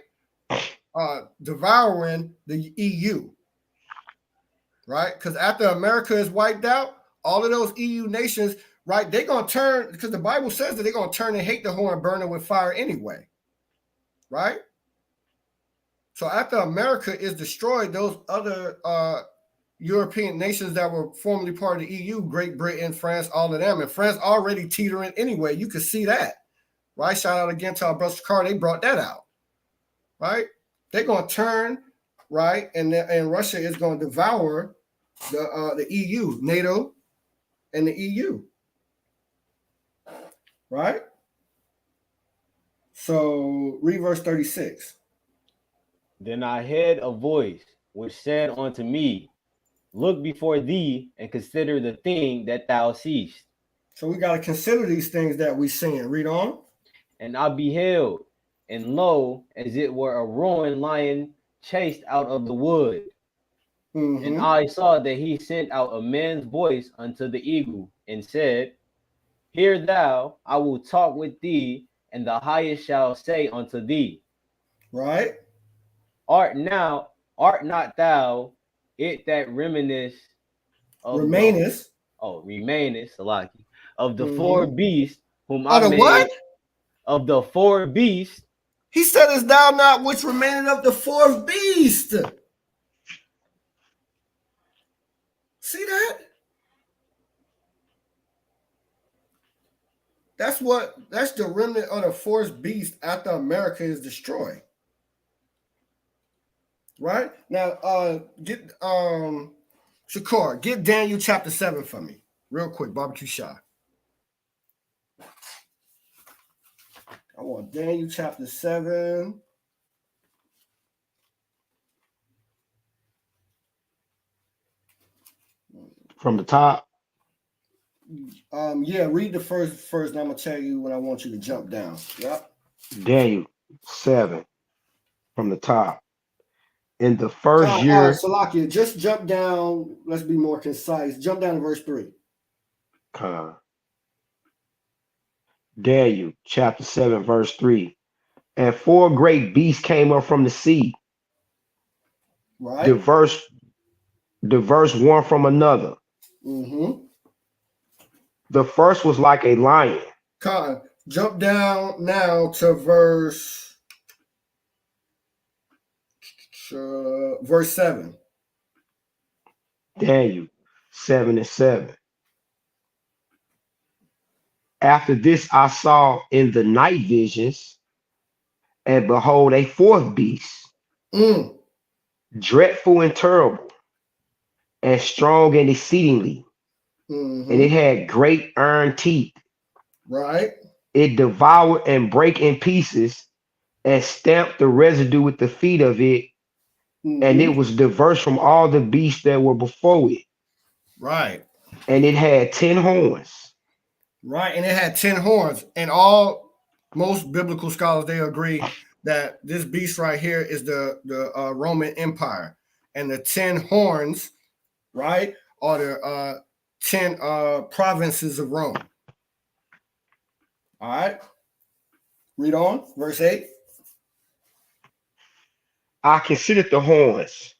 Devouring the EU, right? Because after America is wiped out, all of those EU nations, right? They're gonna turn because the Bible says that they're gonna turn and hate the whore and burn it with fire anyway, right? So after America is destroyed, those other European nations that were formerly part of the EU, Great Britain, France, all of them, and France already teetering anyway. You could see that, right? Shout out again to our brother Carr. They brought that out, right? They're going to turn, right? And Russia is going to devour the EU, NATO, and the EU, right? So read verse 36. Then I heard a voice which said unto me, look before thee and consider the thing that thou seest. So we got to consider these things that we seeing. Read on. And I beheld, and lo, as it were a roaring lion chased out of the wood. Mm-hmm. And I saw that he sent out a man's voice unto the eagle, and said, hear thou, I will talk with thee, and the highest shall say unto thee, right? Art not thou it that remainest of remainest Salaki, of the Mhm. four beasts whom Of I the made, what? of the four beasts, He said, is thou not which remaineth of the fourth beast? See that? That's the remnant of the fourth beast after America is destroyed. Right? Now get Shakar, get Daniel chapter 7 for me. Real quick, barbecue shot. I want Daniel chapter 7. From the top. Yeah, read the first, and I'm gonna tell you when I want you to jump down. Yep. Daniel 7 from the top. In the first year. Salakia, just jump down. Let's be more concise. Jump down to verse 3. Daniel chapter 7, verse 3. And four great beasts came up from the sea. Right. Diverse one from another. Mm-hmm. The first was like a lion. Jump down now to verse 7. Daniel 7:7. After this I saw in the night visions, and behold, a fourth beast, dreadful and terrible, and strong and exceedingly. Mm-hmm. And it had great iron teeth. Right. It devoured and brake in pieces, and stamped the residue with the feet of it. Mm-hmm. And it was diverse from all the beasts that were before it. Right. And it had 10 horns. Right. And it had 10 horns. And most biblical scholars, they agree that this beast right here is the Roman Empire. And the 10 horns, right, are the 10 provinces of Rome. All right. Read on. Verse 8. I considered the horns,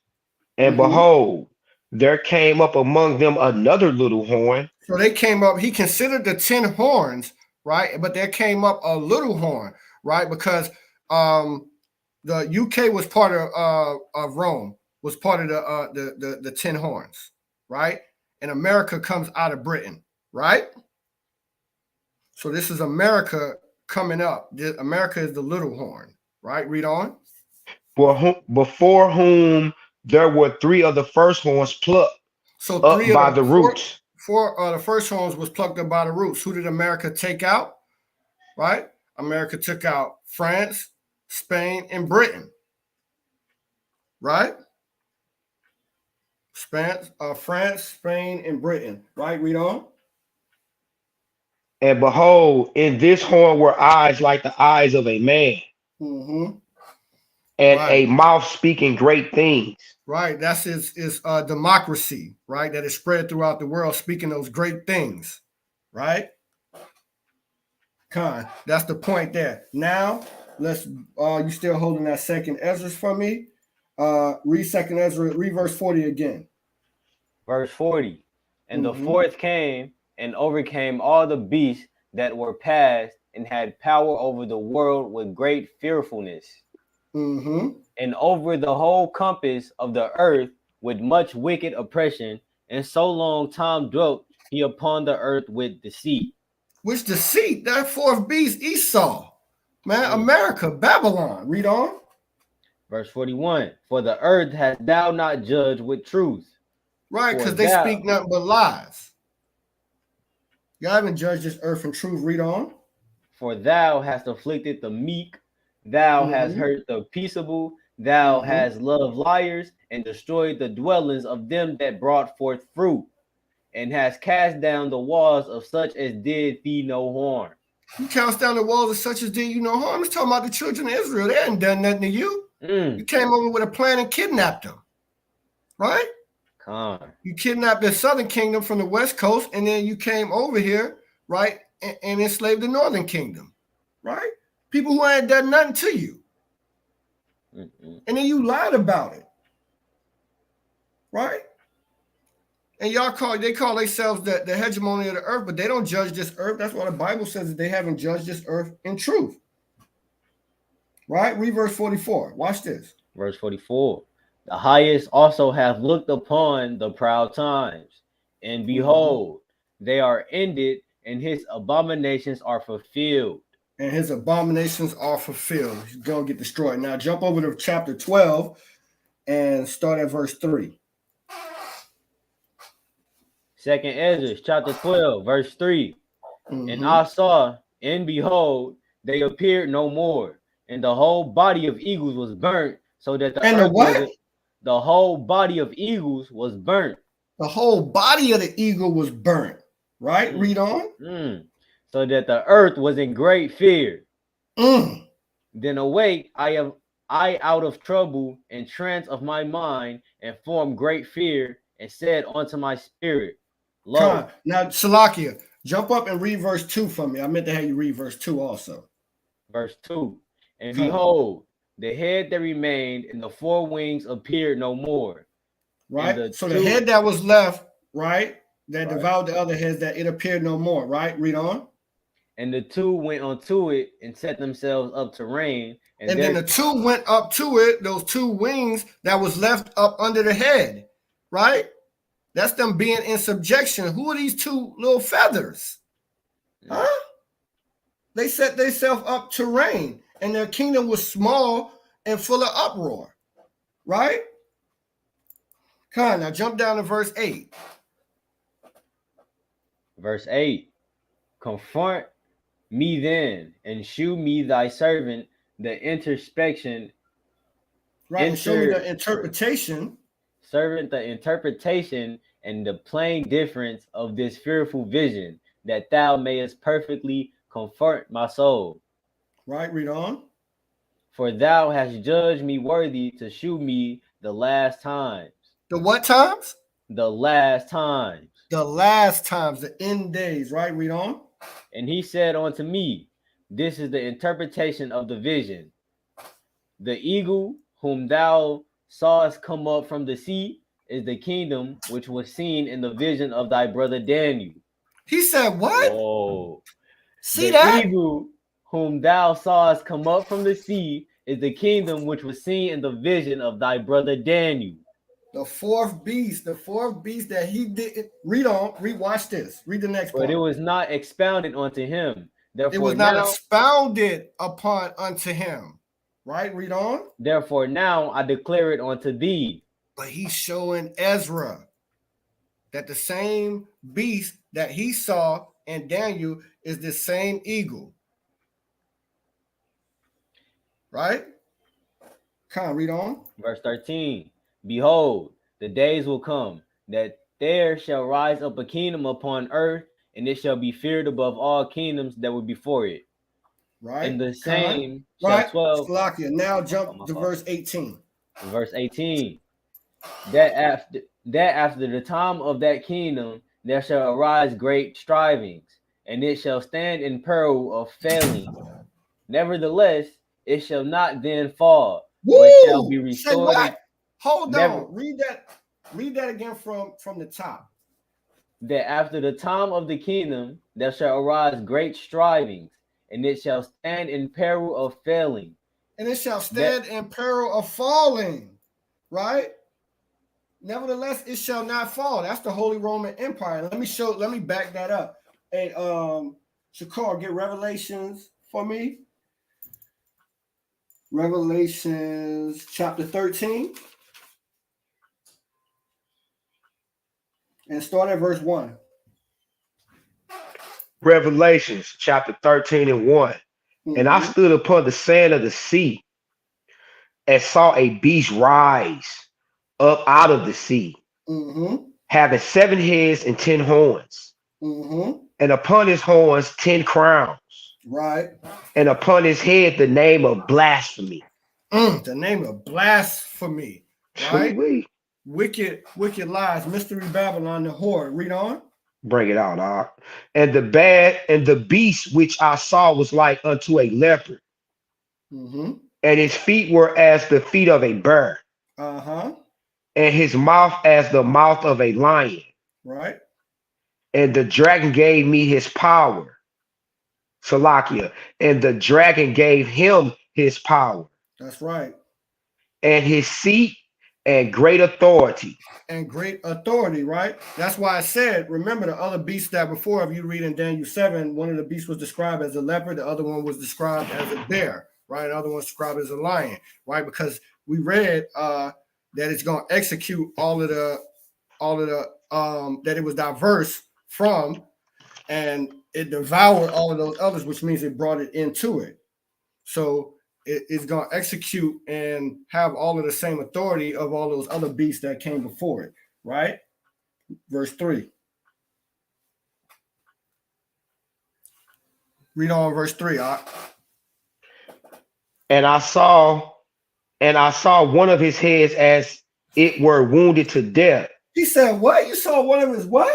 and behold, there came up among them another little horn. So they came up, he considered the 10 horns, right? But there came up a little horn, right? Because the UK was part of Rome, was part of the 10 horns, right? And America comes out of Britain, right? So this is America coming up. America is the little horn, right? Read on. Before whom there were three of the first horns plucked So up three of by the the roots. four the first horns was plucked up by the roots. Who did America take out? Right? America took out France, Spain, and Britain. Right? France, Spain, and Britain. Right? Read on. And behold, in this horn were eyes like the eyes of a man, Mm-hmm. and Right. a mouth speaking great things. Right. That's his democracy, right? That is spread throughout the world, speaking those great things. Right? That's the point there. Now, let's you still holding that second Ezra for me. Read second Ezra, read verse 40 again. Verse 40. And the fourth came and overcame all the beasts that were past and had power over the world with great fearfulness. And over the whole compass of the earth with much wicked oppression, and so long time dwelt he upon the earth with deceit. Which deceit? That fourth beast, Esau. Man, America, Babylon. Read on. Verse 41. For the earth hast thou not judged with truth. Right, because they speak nothing but lies. Y'all haven't judged this earth in truth. Read on. For thou hast afflicted the meek, thou hast hurt the peaceable, thou hast loved liars, and destroyed the dwellings of them that brought forth fruit, and hast cast down the walls of such as did thee no harm. You cast down the walls of such as did you no harm. It's talking about the children of Israel. They hadn't done nothing to you. You came over with a plan and kidnapped them. Right? You kidnapped the southern kingdom from the west coast, and then you came over here, right, and enslaved the northern kingdom, right? People who ain't done nothing to you. And then you lied about it, right? And they call themselves the hegemony of the earth, but they don't judge this earth. That's why the Bible says that they haven't judged this earth in truth. Right? Read verse 44. Watch this. Verse 44. The highest also have looked upon the proud times, and behold, they are ended, and his abominations are fulfilled. And his abominations are fulfilled. He's going to get destroyed. Now jump over to chapter 12 and start at verse 3. Second Ezra, chapter 12, verse 3. And I saw, and behold, they appeared no more, and the whole body of eagles was burnt, so that the whole body of eagles was burnt. The whole body of the eagle was burnt. Right? Read on. So that the earth was in great fear. Then awake, I out of trouble and trance of my mind, and formed great fear, and said unto my spirit, Lo. Now, Salakia, jump up and read verse 2 for me. I meant to have you read verse 2 also. Verse 2. And behold, the head that remained and the four wings appeared no more. Right? So the head that was left, right, that devoured the other heads, that it appeared no more. Right? Read on. And the two went unto it and set themselves up to reign. And then the two went up to it, those two wings that was left up under the head. Right? That's them being in subjection. Who are these two little feathers? Huh? They set themselves up to reign, and their kingdom was small and full of uproar. Right? Come on, now jump down to verse 8. Verse 8. Confront me then, and shew me thy servant the introspection. Right, and show me the interpretation. Servant the interpretation and the plain difference of this fearful vision, that thou mayest perfectly comfort my soul. Right, read on. For thou hast judged me worthy to shew me the last times. The what times? The last times. The last times, the end days, right? Read on. And he said unto me, this is the interpretation of the vision. The eagle whom thou sawest come up from the sea is the kingdom which was seen in the vision of thy brother Daniel. He said, what? Whoa. See The that? eagle whom thou sawest come up from the sea is the kingdom which was seen in the vision of thy brother Daniel. The fourth beast that he didn't watch this. Read the next But part. it was not expounded unto him. It was not expounded upon unto him. Right? Read on. Therefore now I declare it unto thee. But he's showing Ezra that the same beast that he saw in Daniel is the same eagle. Right? Come on, read on. Verse 13. Behold, the days will come that there shall rise up a kingdom upon earth, and it shall be feared above all kingdoms that were before it. Right. And the same right. shall 12. Salakia. Now jump to verse 18. Verse 18. That after the time of that kingdom there shall arise great strivings, and it shall stand in peril of failing. Nevertheless, it shall not then fall, but shall be restored. Say what? Hold on. Read that again from the top. That after the time of the kingdom there shall arise great strivings, and it shall stand in peril of failing. And it shall stand in peril of falling. Right? Nevertheless, it shall not fall. That's the Holy Roman Empire. Let me back that up. Hey, Shakar, get Revelations for me. Revelations chapter 13. And start at verse 1. Revelations chapter 13 and 1. Mm-hmm. And I stood upon the sand of the sea and saw a beast rise up out of the sea, having 7 heads and 10 horns, and upon his horns 10 crowns, right, and upon his head the name of blasphemy. The name of blasphemy, right? Wicked lies, mystery Babylon, the whore. Read on. Bring it out, Doc. And the beast which I saw was like unto a leopard, and his feet were as the feet of a bear, and his mouth as the mouth of a lion. Right. And the dragon gave me his power, Salakia, and the dragon gave him his power. That's right. And his seat and great authority. And great authority, right? That's why I said, remember the other beasts that before, if you read in Daniel 7, one of the beasts was described as a leopard, the other one was described as a bear, right? The other one was described as a lion, right? Because we read that it's going to execute all of the that it was diverse from, and it devoured all of those others, which means it brought it into it. So it's going to execute and have all of the same authority of all those other beasts that came before it, right? Verse 3. Read on verse 3. And I saw one of his heads as it were wounded to death. He said, what? You saw one of his what?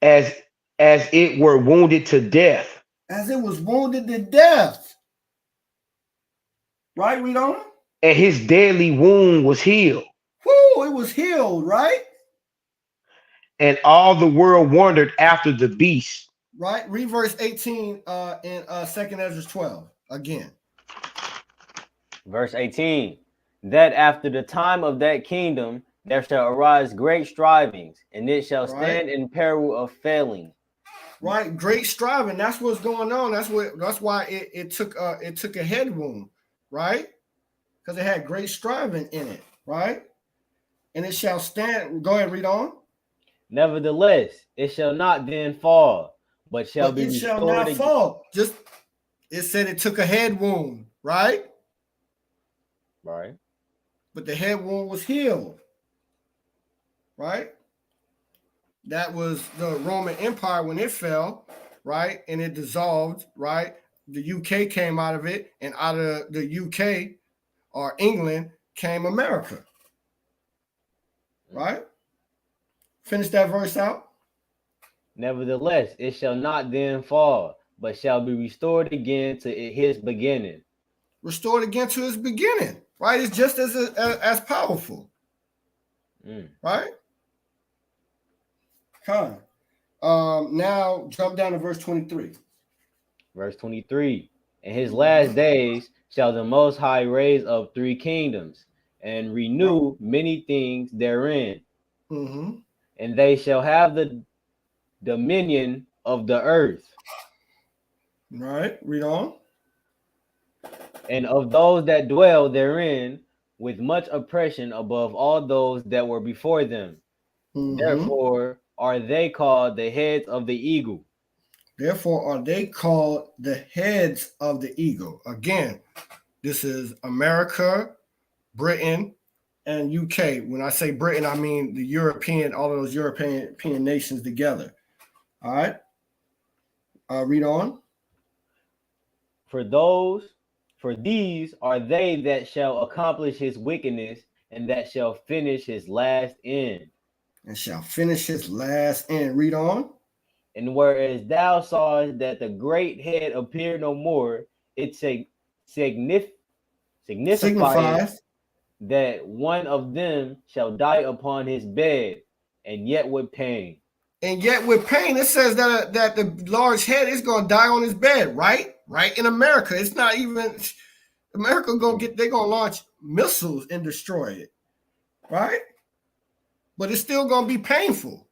As it were wounded to death. As it was wounded to death. Right, read on. And his deadly wound was healed. Whoo, it was healed, right? And all the world wondered after the beast. Right, read verse 18 in 2nd Ezra 12 again. Verse 18. That after the time of that kingdom there shall arise great strivings, and it shall stand in peril of failing. Right, great striving. That's what's going on. That's why it took a head wound. Right? Because it had great striving in it, right? And it shall stand. Go ahead, read on. Nevertheless, it shall not then fall, but shall be restored. It shall not fall. Just it said it took a head wound, right? Right. But the head wound was healed. Right? That was the Roman Empire when it fell, right? And it dissolved, right? The UK came out of it, and out of the UK or England came America. Right? Finish that verse out. Nevertheless, it shall not then fall, but shall be restored again to his beginning. Restored again to its beginning, right? It's just as powerful. Right? Con. Now jump down to verse 23. Verse 23. In his last days shall the Most High raise up 3 kingdoms and renew many things therein. Mm-hmm. And they shall have the dominion of the earth. Right. Read on. And of those that dwell therein with much oppression above all those that were before them. Therefore are they called the heads of the eagle. Therefore are they called the heads of the eagle. Again, this is America, Britain, and UK. When I say Britain, I mean the European, all of those European nations together. All right. Read on. For these are they that shall accomplish his wickedness, and that shall finish his last end. And shall finish his last end. Read on. And whereas thou sawest that the great head appear no more, it signifies that one of them shall die upon his bed, and yet with pain. And yet with pain, it says that the large head is going to die on his bed, right? Right in America. It's not even, America they're going to launch missiles and destroy it, right? But it's still going to be painful.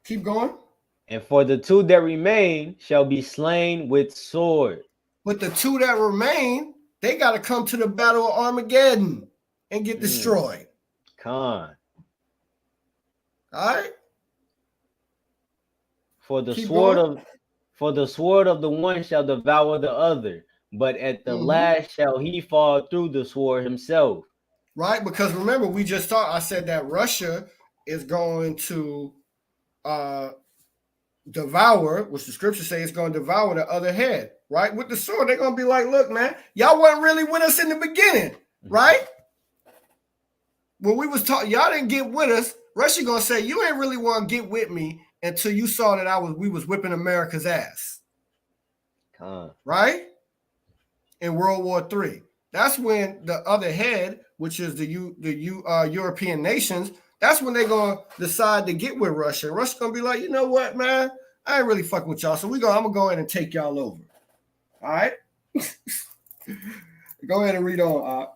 Keep going. And for the 2 that remain shall be slain with sword. But the 2 that remain, they got to come to the battle of Armageddon and get destroyed. Con. All right. For the sword of the one shall devour the other, but at the last shall he fall through the sword himself. Right, because remember, we just I said that Russia is going to devour, which the scripture says it's going to devour the other head, right? With the sword, they're going to be like, look, man, y'all wasn't really with us in the beginning, right? When we was talking, y'all didn't get with us. Russia going to say, you ain't really want to get with me until you saw that we was whipping America's ass. Right? In World War III. That's when the other head, which is the European nations, that's when they're going to decide to get with Russia. Russia's going to be like, you know what, man? I ain't really fucking with y'all, so I'm going to go ahead and take y'all over. All right? Go ahead and read on.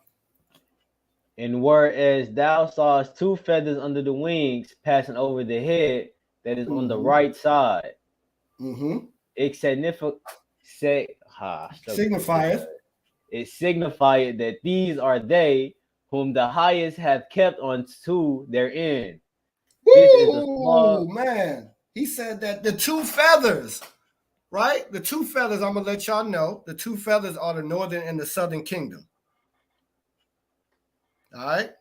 And whereas thou sawest 2 feathers under the wings passing over the head that is on the right side, it signifieth that these are they whom the highest hath kept unto their end. This is the small man. He said that the 2 feathers, right? The 2 feathers, I'm gonna let y'all know. The 2 feathers are the northern and the southern kingdom. All right.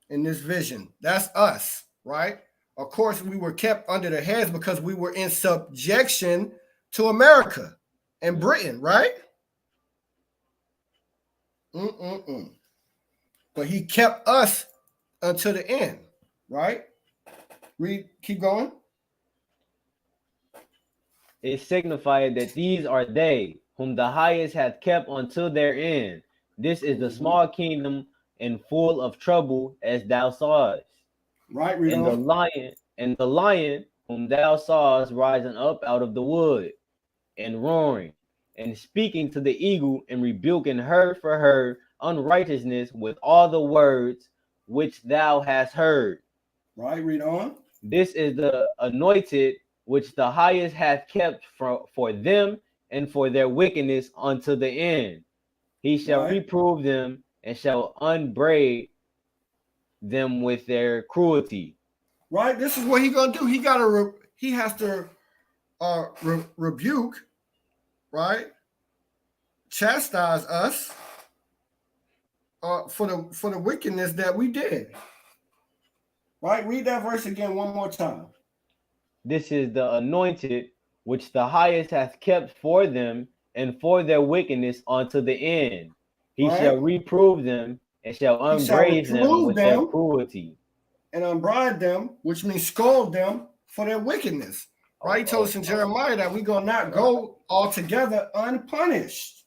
In this vision, that's us, right? Of course, we were kept under the heads because we were in subjection to America and Britain, right? But he kept us until the end, right? Read, keep going. It signified that these are they whom the highest hath kept until their end. This is the small kingdom and full of trouble, as thou sawest. Right, read and on. the lion whom thou sawest rising up out of the wood, and roaring, and speaking to the eagle, and rebuking her for her unrighteousness with all the words which thou hast heard. Right, read on. This is the anointed which the highest hath kept for them and for their wickedness unto the end. He shall reprove them and shall unbraid them with their cruelty. Right, this is what he gonna do. He has to rebuke, right? Chastise us for the wickedness that we did. Right, read that verse again one more time. This is the anointed which the highest hath kept for them and for their wickedness unto the end. He shall reprove them and shall unbraid them with their cruelty. And unbride them, which means scold them for their wickedness. Right? He told us in Jeremiah that we're going to not go altogether unpunished.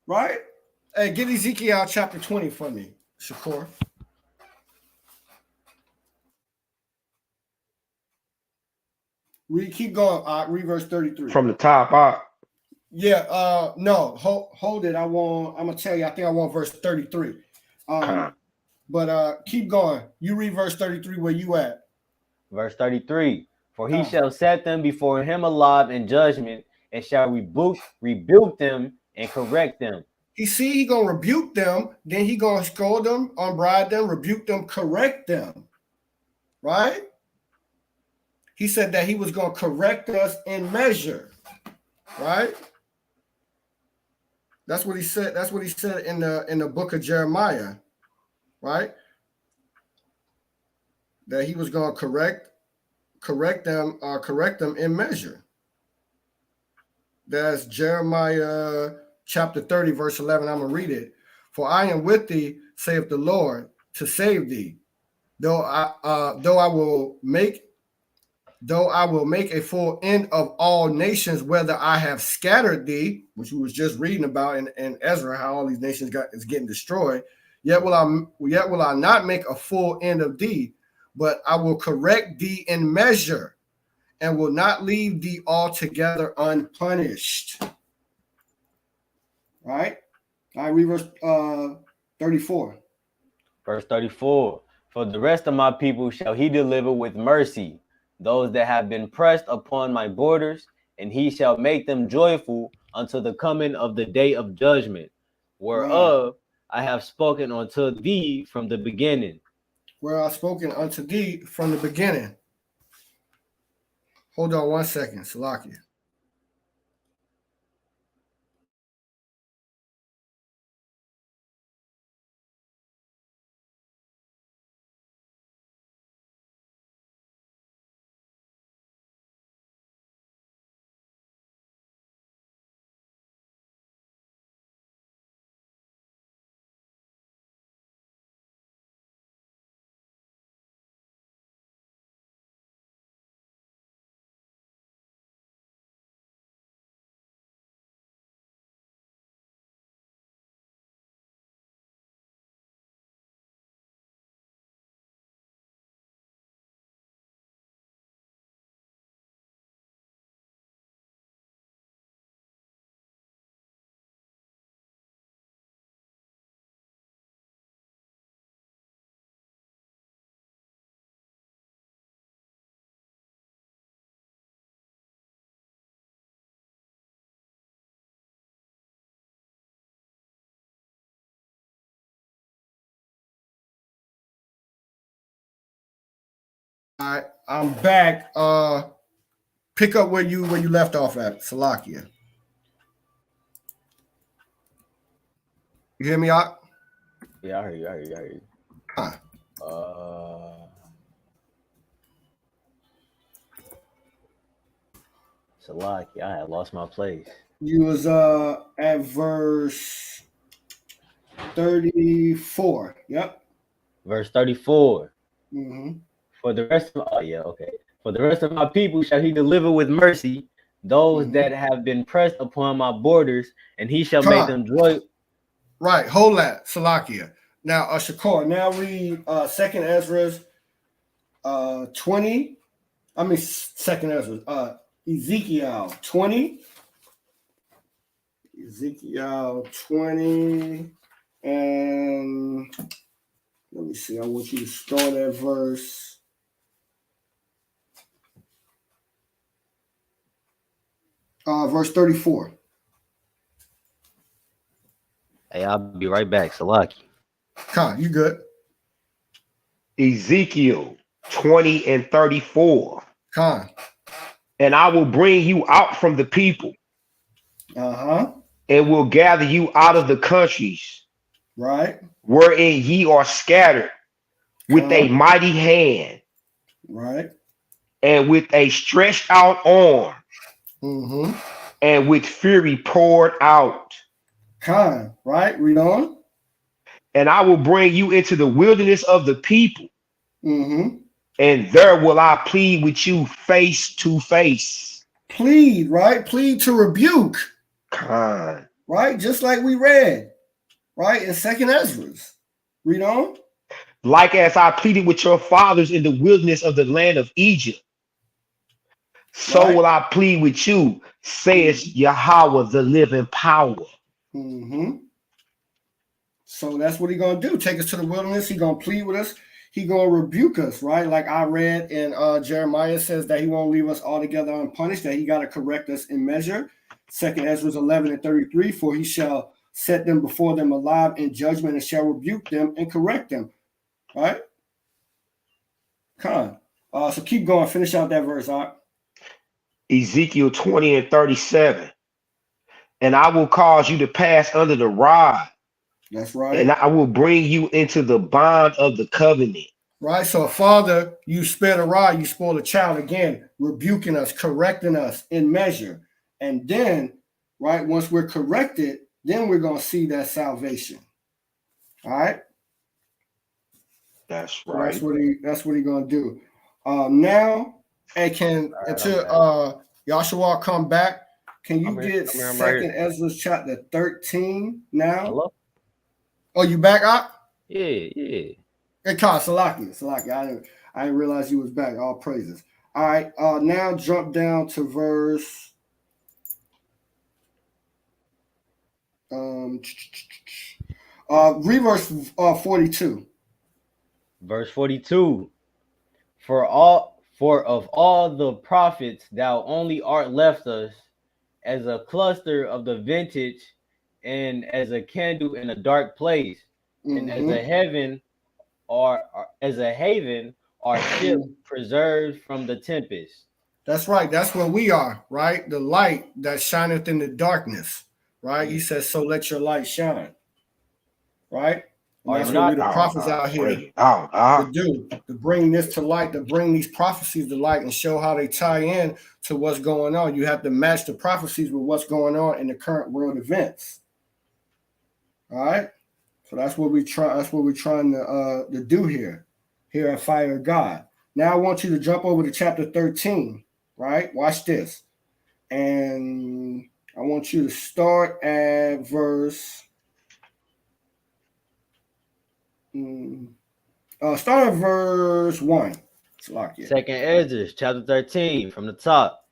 Right? Hey, get Ezekiel chapter 20 for me, Shakur. Keep going. Read verse 33. From the top. Yeah, no, hold it. I'm gonna tell you, I think I want verse 33. But keep going. You read verse 33 where you at. Verse 33. For he shall set them before him alive in judgment, and shall rebuke them and correct them. He gonna rebuke them, then he gonna scold them, unbride them, rebuke them, correct them. Right? He said that he was gonna correct us in measure. Right? That's what he said. That's what he said in the book of Jeremiah. Right? That he was gonna correct them in measure. That's Jeremiah chapter 30, verse 11. I'm going to read it. For I am with thee, saith the Lord, to save thee. Though I will make a full end of all nations, whether I have scattered thee, which we was just reading about in Ezra, how all these nations is getting destroyed. Yet will I not make a full end of thee, but I will correct thee in measure, and will not leave thee altogether unpunished. Right? All right, read verse 34. Verse 34. For the rest of my people shall he deliver with mercy, those that have been pressed upon my borders, and he shall make them joyful unto the coming of the day of judgment, whereof I have spoken unto thee from the beginning. Where I have spoken unto thee from the beginning. Hold on 1 second, Salakia. All right, I'm back. Pick up where you left off at, Salakia. You hear me out? Yeah, I heard you. Salaki, I had lost my place. You was at verse 34. Yep. Verse 34. Mm-hmm. For the rest of my people shall he deliver with mercy those that have been pressed upon my borders, and he shall make them joy. Right, hold that, Salakia. Now, Shakur, now read 2nd Ezra 20. I mean, 2nd Ezra, Ezekiel 20. Ezekiel 20. And let me see, I want you to start at verse. Verse 34. Hey, I'll be right back, Salaki. Khan, you good? Ezekiel 20 and 34. Khan. And I will bring you out from the people. And will gather you out of the countries. Right. Wherein ye are scattered with a mighty hand. Right. And with a stretched out arm. And with fury poured out. Khan, right? Read on. And I will bring you into the wilderness of the people. And there will I plead with you face to face. Plead, right? Plead to rebuke. Khan. Right? Just like we read. right? In Second Ezra's. Read on. Like as I pleaded with your fathers in the wilderness of the land of Egypt, so Right? will I plead with you, says Yahweh, the living power. Mm-hmm. So that's what he's gonna do. Take us to the wilderness. He's gonna plead with us. He's gonna rebuke us, right? Like I read in Jeremiah says that he won't leave us altogether unpunished, that he got to correct us in measure. Second Ezra 11:33, for he shall set them before them alive in judgment and shall rebuke them and correct them. Right? Con. So keep going. Finish out that verse, Art. Ezekiel 20:37. And I will cause you to pass under the rod, That's right. and I will bring you into the bond of the covenant. Right. So, Father, you spare the rod, you spoil the child again, rebuking us, correcting us in measure. And then, right, once we're corrected, then we're going to see that salvation. All right. That's So right. that's what he's going to do. Now, and until Yahshua come back, can you get Second Ezra chapter 13 now? Hello? Oh, you back up? Yeah. Hey, Salaki. I didn't realize you was back. All praises. All right. Now jump down to verse. Read verse 42. Verse 42. For of all the prophets thou only art left us as a cluster of the vintage, and as a candle in a dark place, and as a haven our ship preserved from the tempest. That's right. That's where we are, right? The light that shineth in the darkness, right? He says, so let your light shine, right? And that's what we the prophets out here to do, to bring this to light, to bring these prophecies to light and show how they tie in to what's going on. You have to match the prophecies with what's going on in the current world events. All right. So that's what we try. That's what we're trying to do here at Fire of God. Now I want you to jump over to chapter 13. Right? Watch this. And I want you to start at verse. Start at verse 1. Second Ezra, chapter 13, from the top.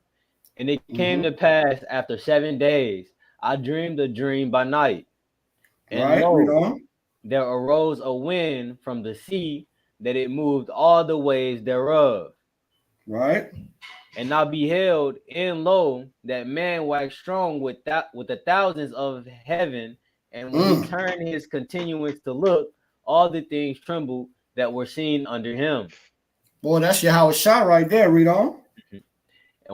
And it came to pass after 7 days, I dreamed a dream by night. And lo, there arose a wind from the sea that it moved all the waves thereof. Right. And I beheld, and lo, that man waxed strong with the thousands of heaven. And when he turned his continuance to look, all the things trembled that were seen under him. Boy, that's your house shot right there. Read on. And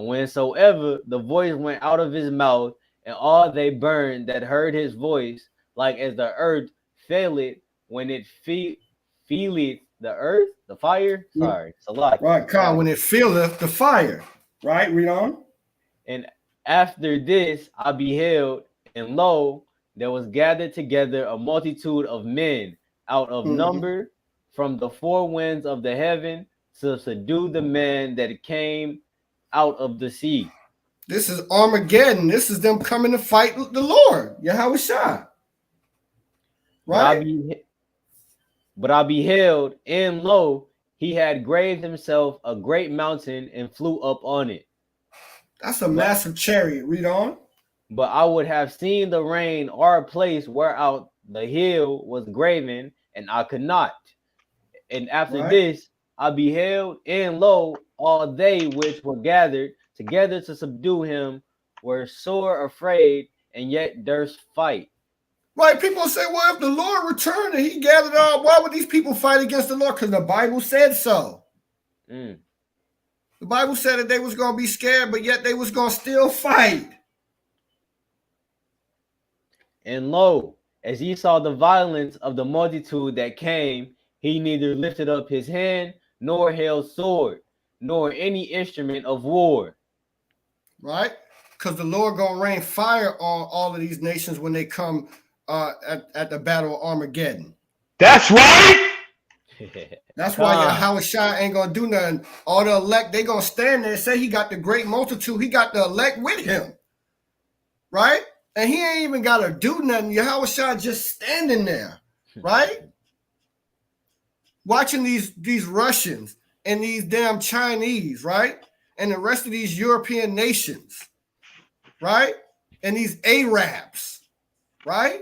whensoever the voice went out of his mouth, and all they burned that heard his voice, like as the earth faileth when it feeleth the earth, the fire. Sorry, it's a lot. Right, Kyle, when it feeleth the fire. Right, read on. And after this I beheld, and lo, there was gathered together a multitude of men out of number from the four winds of the heaven to subdue the man that came out of the sea. This is Armageddon. This is them coming to fight the Lord. Yahushua. Right? But I beheld, and lo, he had graved himself a great mountain and flew up on it. That's a massive chariot. Read on. But I would have seen the rain or place whereout the hill was graven, and I could not. And after this I beheld, and lo, all they which were gathered together to subdue him were sore afraid, and yet durst fight. Right, people say, well, if the Lord returned and he gathered all, why would these people fight against the Lord? Because the Bible said so. The Bible said that they was going to be scared, but yet they was going to still fight. And lo, as he saw the violence of the multitude that came, he neither lifted up his hand, nor held sword, nor any instrument of war. Right? Because the Lord going to rain fire on all of these nations when they come at the battle of Armageddon. That's right. That's why Yahushua ain't going to do nothing. All the elect, they going to stand there and say he got the great multitude. He got the elect with him. Right? And he ain't even got to do nothing. Yahushua just standing there, right? Watching these Russians and these damn Chinese, right? And the rest of these European nations, right? And these Arabs, right?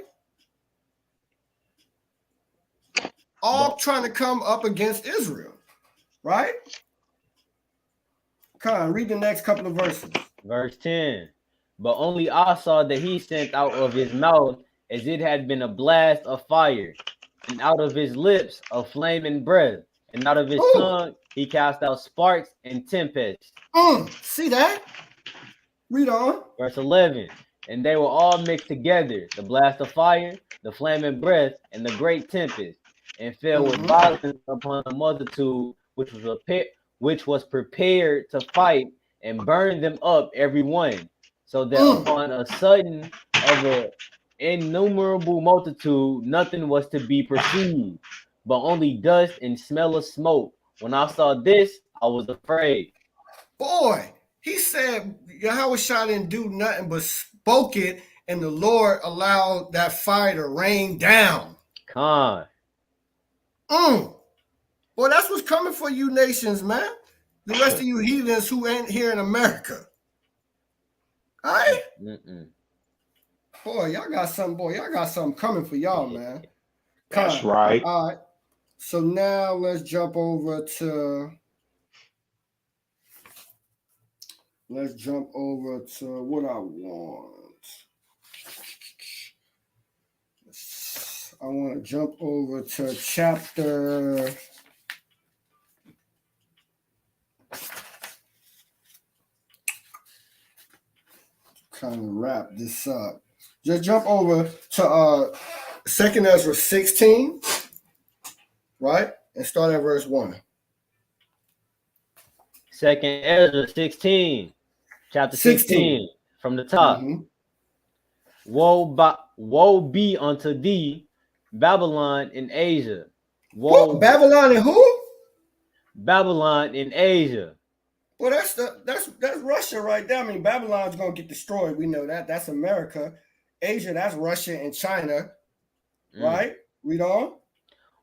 All trying to come up against Israel, right? Come on, read the next couple of verses. Verse 10. But only I saw that he sent out of his mouth as it had been a blast of fire, and out of his lips a flaming breath, and out of his tongue he cast out sparks and tempests. See that? Read on. Verse 11. And they were all mixed together, the blast of fire, the flaming breath, and the great tempest, and fell with violence upon the multitude which was prepared to fight, and burned them up every one, so that upon a sudden of an innumerable multitude nothing was to be perceived, but only dust and smell of smoke. When I saw this, I was afraid. Boy, he said Yahushua didn't do nothing but spoke it, and the Lord allowed that fire to rain down. Con. Well, that's what's coming for you nations, man. The rest of you heathens who ain't here in America. All right? Boy, y'all got something coming for y'all, man. That's right. All right. So now let's jump over to what I want. I want to jump over to chapter kind of wrap this up. Just jump over to 2 Ezra 16, right? And start at verse 1. 2 Ezra 16, chapter 16, from the top. Woe be unto thee, Babylon in Asia. Woe, Babylon and who? Babylon in Asia. Well, that's Russia right there. I mean, Babylon's gonna get destroyed. We know that. That's America. Asia, that's Russia and China, right? Read on.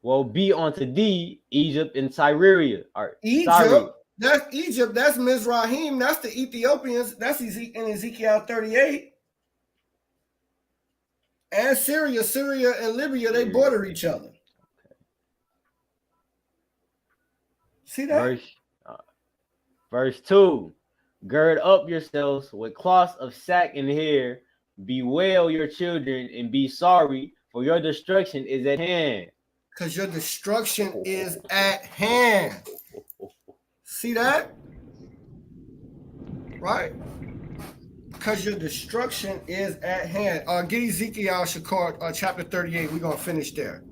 Woe be unto thee, Egypt and Syria. Egypt. That's Egypt. That's Mizrahim. That's the Ethiopians. That's in Ezekiel 38. And Syria and Libya, they border each other. See that? Verse 2. Gird up yourselves with cloths of sack and hair. Bewail your children and be sorry, for your destruction is at hand. Because your destruction is at hand. See that? Right? Because your destruction is at hand. Get Ezekiel Shakar, chapter 38. We're going to finish there.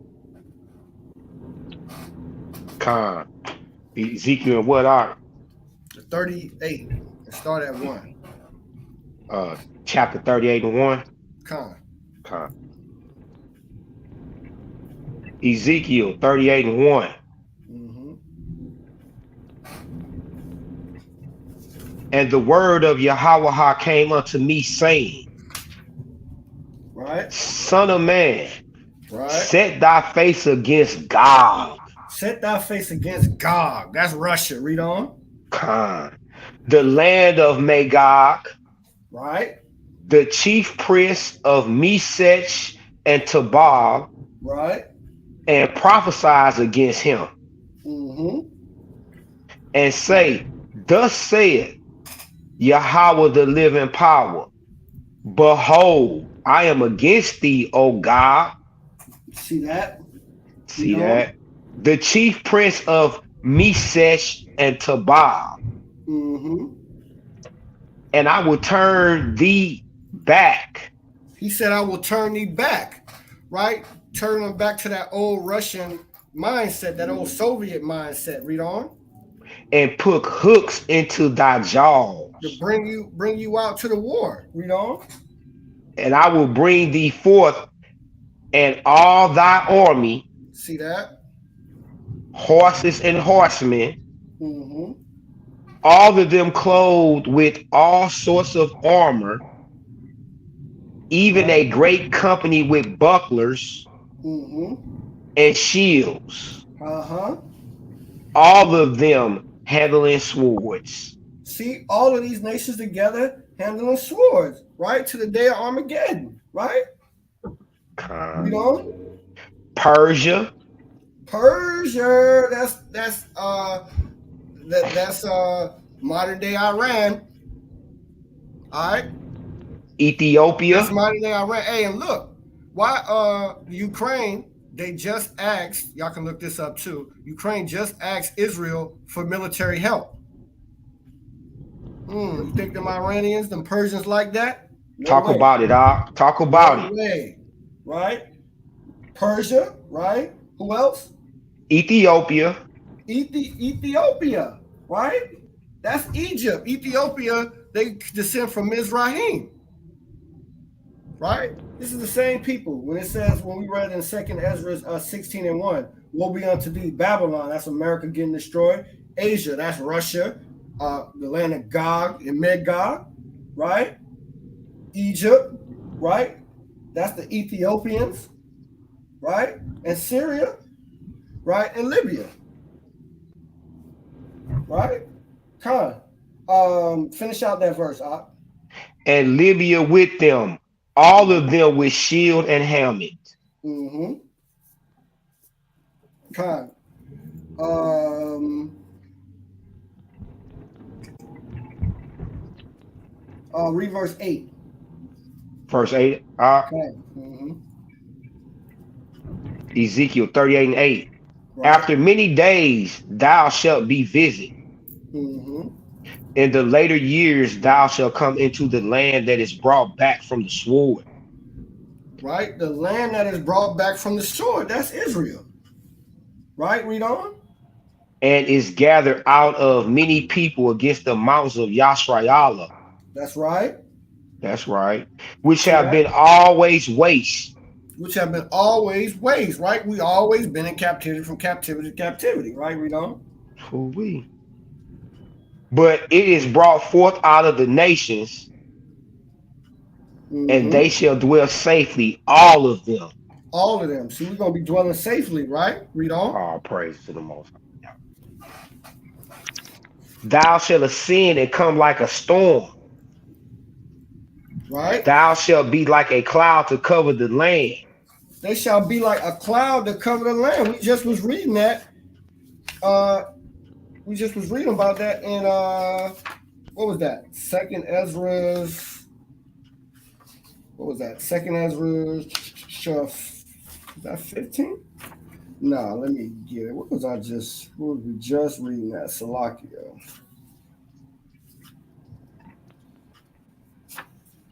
Ezekiel, what are? 38. And start at 1. Chapter 38 and 1. Ezekiel 38 and 1. And the word of Yahweh came unto me, saying, right, Son of man, right, set thy face against Gog. Set thy face against Gog. That's Russia. Read on. The land of Magog, right, the chief prince of Meshech and Tubal, right, and prophesies against him, and say, Thus saith Yahweh the living power, behold, I am against thee, O God. See that? See that? The chief prince of Meshech and Tubal. And I will turn thee back. He said, I will turn thee back, right? Turn them back to that old Russian mindset, that old Soviet mindset. Read on. And put hooks into thy jaws. To bring you out to the war. Read on. And I will bring thee forth and all thy army. See that? Horses and horsemen. All of them clothed with all sorts of armor, even a great company with bucklers Mm-hmm. and shields, Uh-huh. all of them handling swords. See, all of these nations together handling swords, right? To the day of Armageddon, right? Read on. Persia, Persia. That's modern day Iran. All right. That's Ethiopia, modern day Iran. Hey, and look, why Ukraine, they just asked, y'all can look this up too. Ukraine just asked Israel for military help. You think them Iranians, them Persians like that? No talk way. about it, talk about No it. way. Right? Persia, right? Who else? Ethiopia, Ethiopia, right? That's Egypt. Ethiopia, they descend from Mizrahim, right? This is the same people. When it says, when we read in 2nd Ezra 16 and 1, woe be unto thee, Babylon, that's America getting destroyed. Asia, that's Russia, the land of Gog and Magog, right? Egypt, right? That's the Ethiopians, right? And Syria, right? And Libya, right? Finish out that verse, and Libya with them, all of them with shield and helmet. Mm-hmm. Con. Read verse 8. Verse 8, Okay. Mm-hmm. Ezekiel 38 and 8. Right. After many days thou shalt be visited. Mm-hmm. In the later years thou shalt come into the land that is brought back from the sword. Right. The land that is brought back from the sword, that's Israel. Right. Read on. And is gathered out of many people against the mountains of Yashra'ala. That's right. That's right. Which See have that? been always waste. Which have been always ways, right? We always been in captivity from captivity to captivity, right? Read on. Ooh-wee. But it is brought forth out of the nations, and Mm-hmm. they shall dwell safely, all of them. All of them. See, we're gonna be dwelling safely, right? Read on. All praise to the Most High. Thou shalt ascend and come like a storm. Right? Thou shalt be like a cloud to cover the land. They shall be like a cloud to cover the land. We just was reading that. We just was reading about that in what was that? Second Ezra's. What was that? Second Ezra's. Is that 15? No, let me get it. What was we just reading that? Salakia.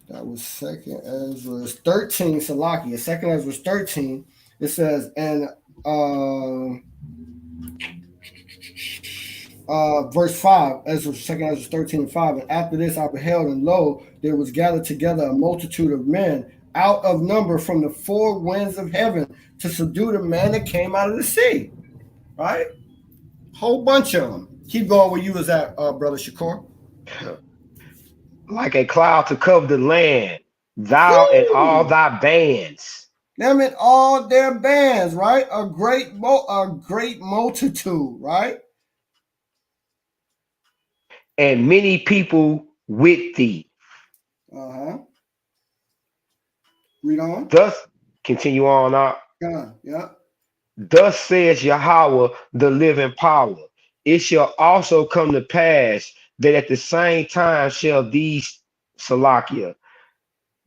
That was second Ezra's 13, Salakia. Second Ezra's 13. It says, and verse 5, Ezra, second Ezra 13 and 5. And after this I beheld, and lo, there was gathered together a multitude of men out of number from the four winds of heaven to subdue the man that came out of the sea. Right? Whole bunch of them. Keep going where you was at, Brother Shakur. Like a cloud to cover the land, thou and all Woo! thy bands. Them and all their bands, right? A great multitude, right? And many people with thee. Uh-huh. Read on. Thus, continue on out. Yeah. Thus says Yahweh, the living power. It shall also come to pass that at the same time shall these Salakia,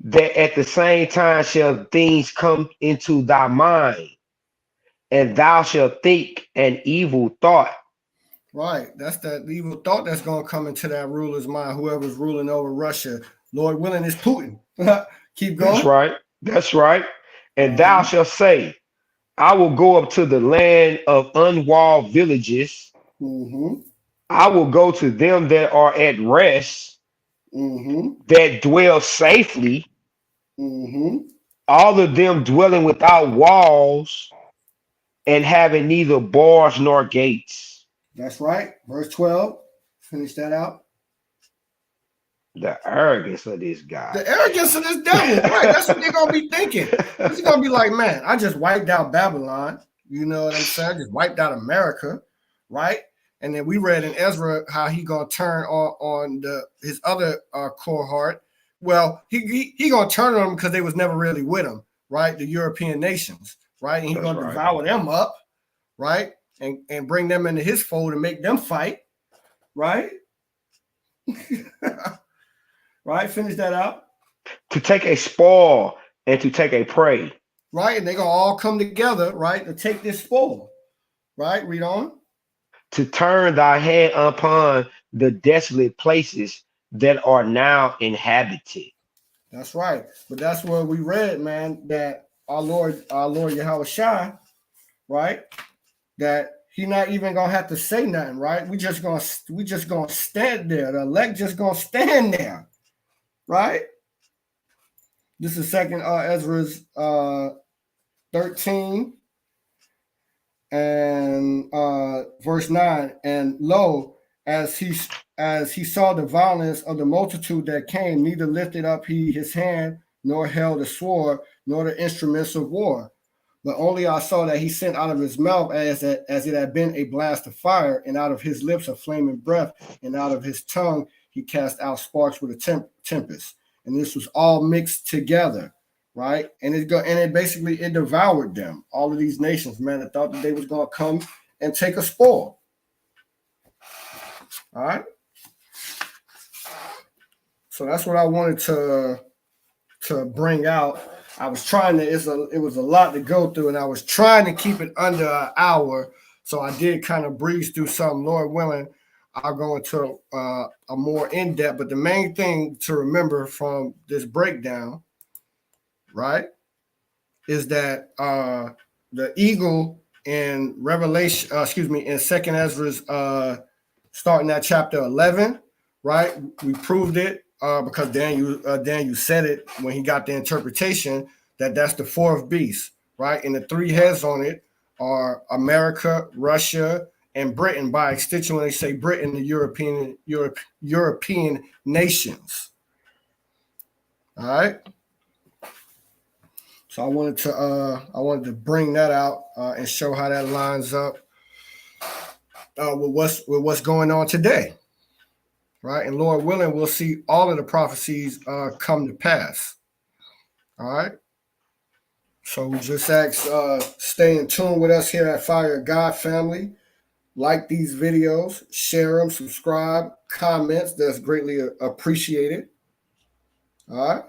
that at the same time shall things come into thy mind, and thou shalt think an evil thought. Right. That's that evil thought that's going to come into that ruler's mind, whoever's ruling over Russia. Lord willing is Putin. Keep going. That's right. That's right. And thou Uh-huh. shalt say, I will go up to the land of unwalled villages. Mm-hmm. I will go to them that are at rest, Mm-hmm. that dwell safely, Mm-hmm. all of them dwelling without walls and having neither bars nor gates. That's right. Verse 12. Finish that out. The arrogance of this guy. The arrogance of this devil, right? That's what they're gonna be thinking. He's gonna be like, man, I just wiped out Babylon. You know what I'm saying? I just wiped out America, right? And then we read in Ezra how he gonna turn on his other cohort. Well, he gonna turn on them because they was never really with him, right? The European nations, right? And he That's gonna right. devour them up, right? And bring them into his fold and make them fight, right? Right? Finish that out. To take a spoil and to take a prey. Right? And they're going to all come together, right, to take this spoil. Right? Read on. To turn thy head upon the desolate places that are now inhabited. That's right. But that's what we read, man, that our Lord Yahweh Shai, right, that he not even going to have to say nothing, right? We just going to stand there. The elect just going to stand there. Right? This is second Ezra's 13 and verse 9. And lo, as he saw the violence of the multitude that came, neither lifted up he his hand, nor held a sword, nor the instruments of war. But only I saw that he sent out of his mouth as it had been a blast of fire, and out of his lips a flaming breath, and out of his tongue he cast out sparks with a tempest. And this was all mixed together, right? And it basically devoured them. All of these nations, man, that thought that they was going to come and take a spoil. All right. So that's what I wanted to bring out. I was trying to. It was a lot to go through, and I was trying to keep it under an hour. So I did kind of breeze through some. Lord willing, I'll go into a more in-depth, but the main thing to remember from this breakdown, right, is that the eagle in Revelation, in Second Ezra's, starting at chapter 11, right, we proved it because Daniel said it when he got the interpretation that that's the fourth beast, right, and the three heads on it are America, Russia, and Britain. By extension, when they say Britain, the European nations. All right. So I wanted to bring that out and show how that lines up with what's going on today. Right. And Lord willing, we'll see all of the prophecies come to pass. All right. So we just ask, stay in tune with us here at Fire of God family. Like these videos, share them, subscribe, comments. That's greatly appreciated. All right.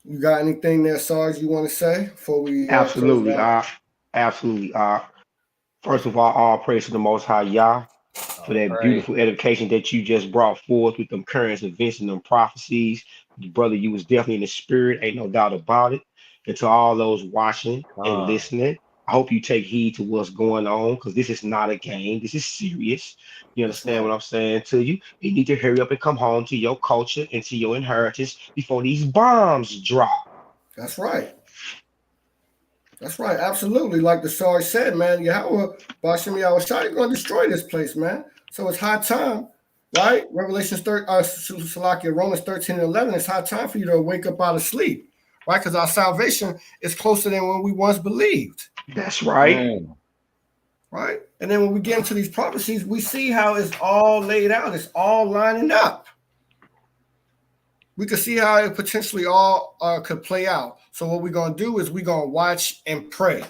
You got anything there, Sarge, you want to say before we Absolutely, close out? Absolutely. First of all praise to the Most High Yah for that beautiful edification that you just brought forth with them current events and them prophecies. Brother, you was definitely in the spirit, ain't no doubt about it. And to all those watching and listening, I hope you take heed to what's going on, because this is not a game. This is serious. You understand what I'm saying to you? You need to hurry up and come home to your culture and to your inheritance before these bombs drop. That's right. That's right. Absolutely. Like the Sarge said, man, Yahweh, Bashim Yahweh Shai, you're going to destroy this place, man. So it's high time, right? Romans 13 and 11, it's high time for you to wake up out of sleep, right? Because our salvation is closer than when we once believed. That's right. Right? And then when we get into these prophecies, we see how it's all laid out. It's all lining up. We could see how it potentially all could play out. So what we're going to do is we're going to watch and pray.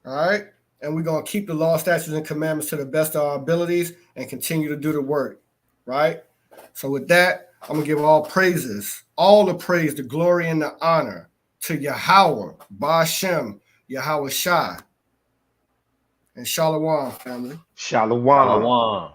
All right? And we're going to keep the law, statutes, and commandments to the best of our abilities and continue to do the work. Right? So with that, I'm going to give all the praise, the glory, and the honor to Yahweh, Ba'ashem, Yahweh Shai. And Shalom, family. Shalom. Shalom.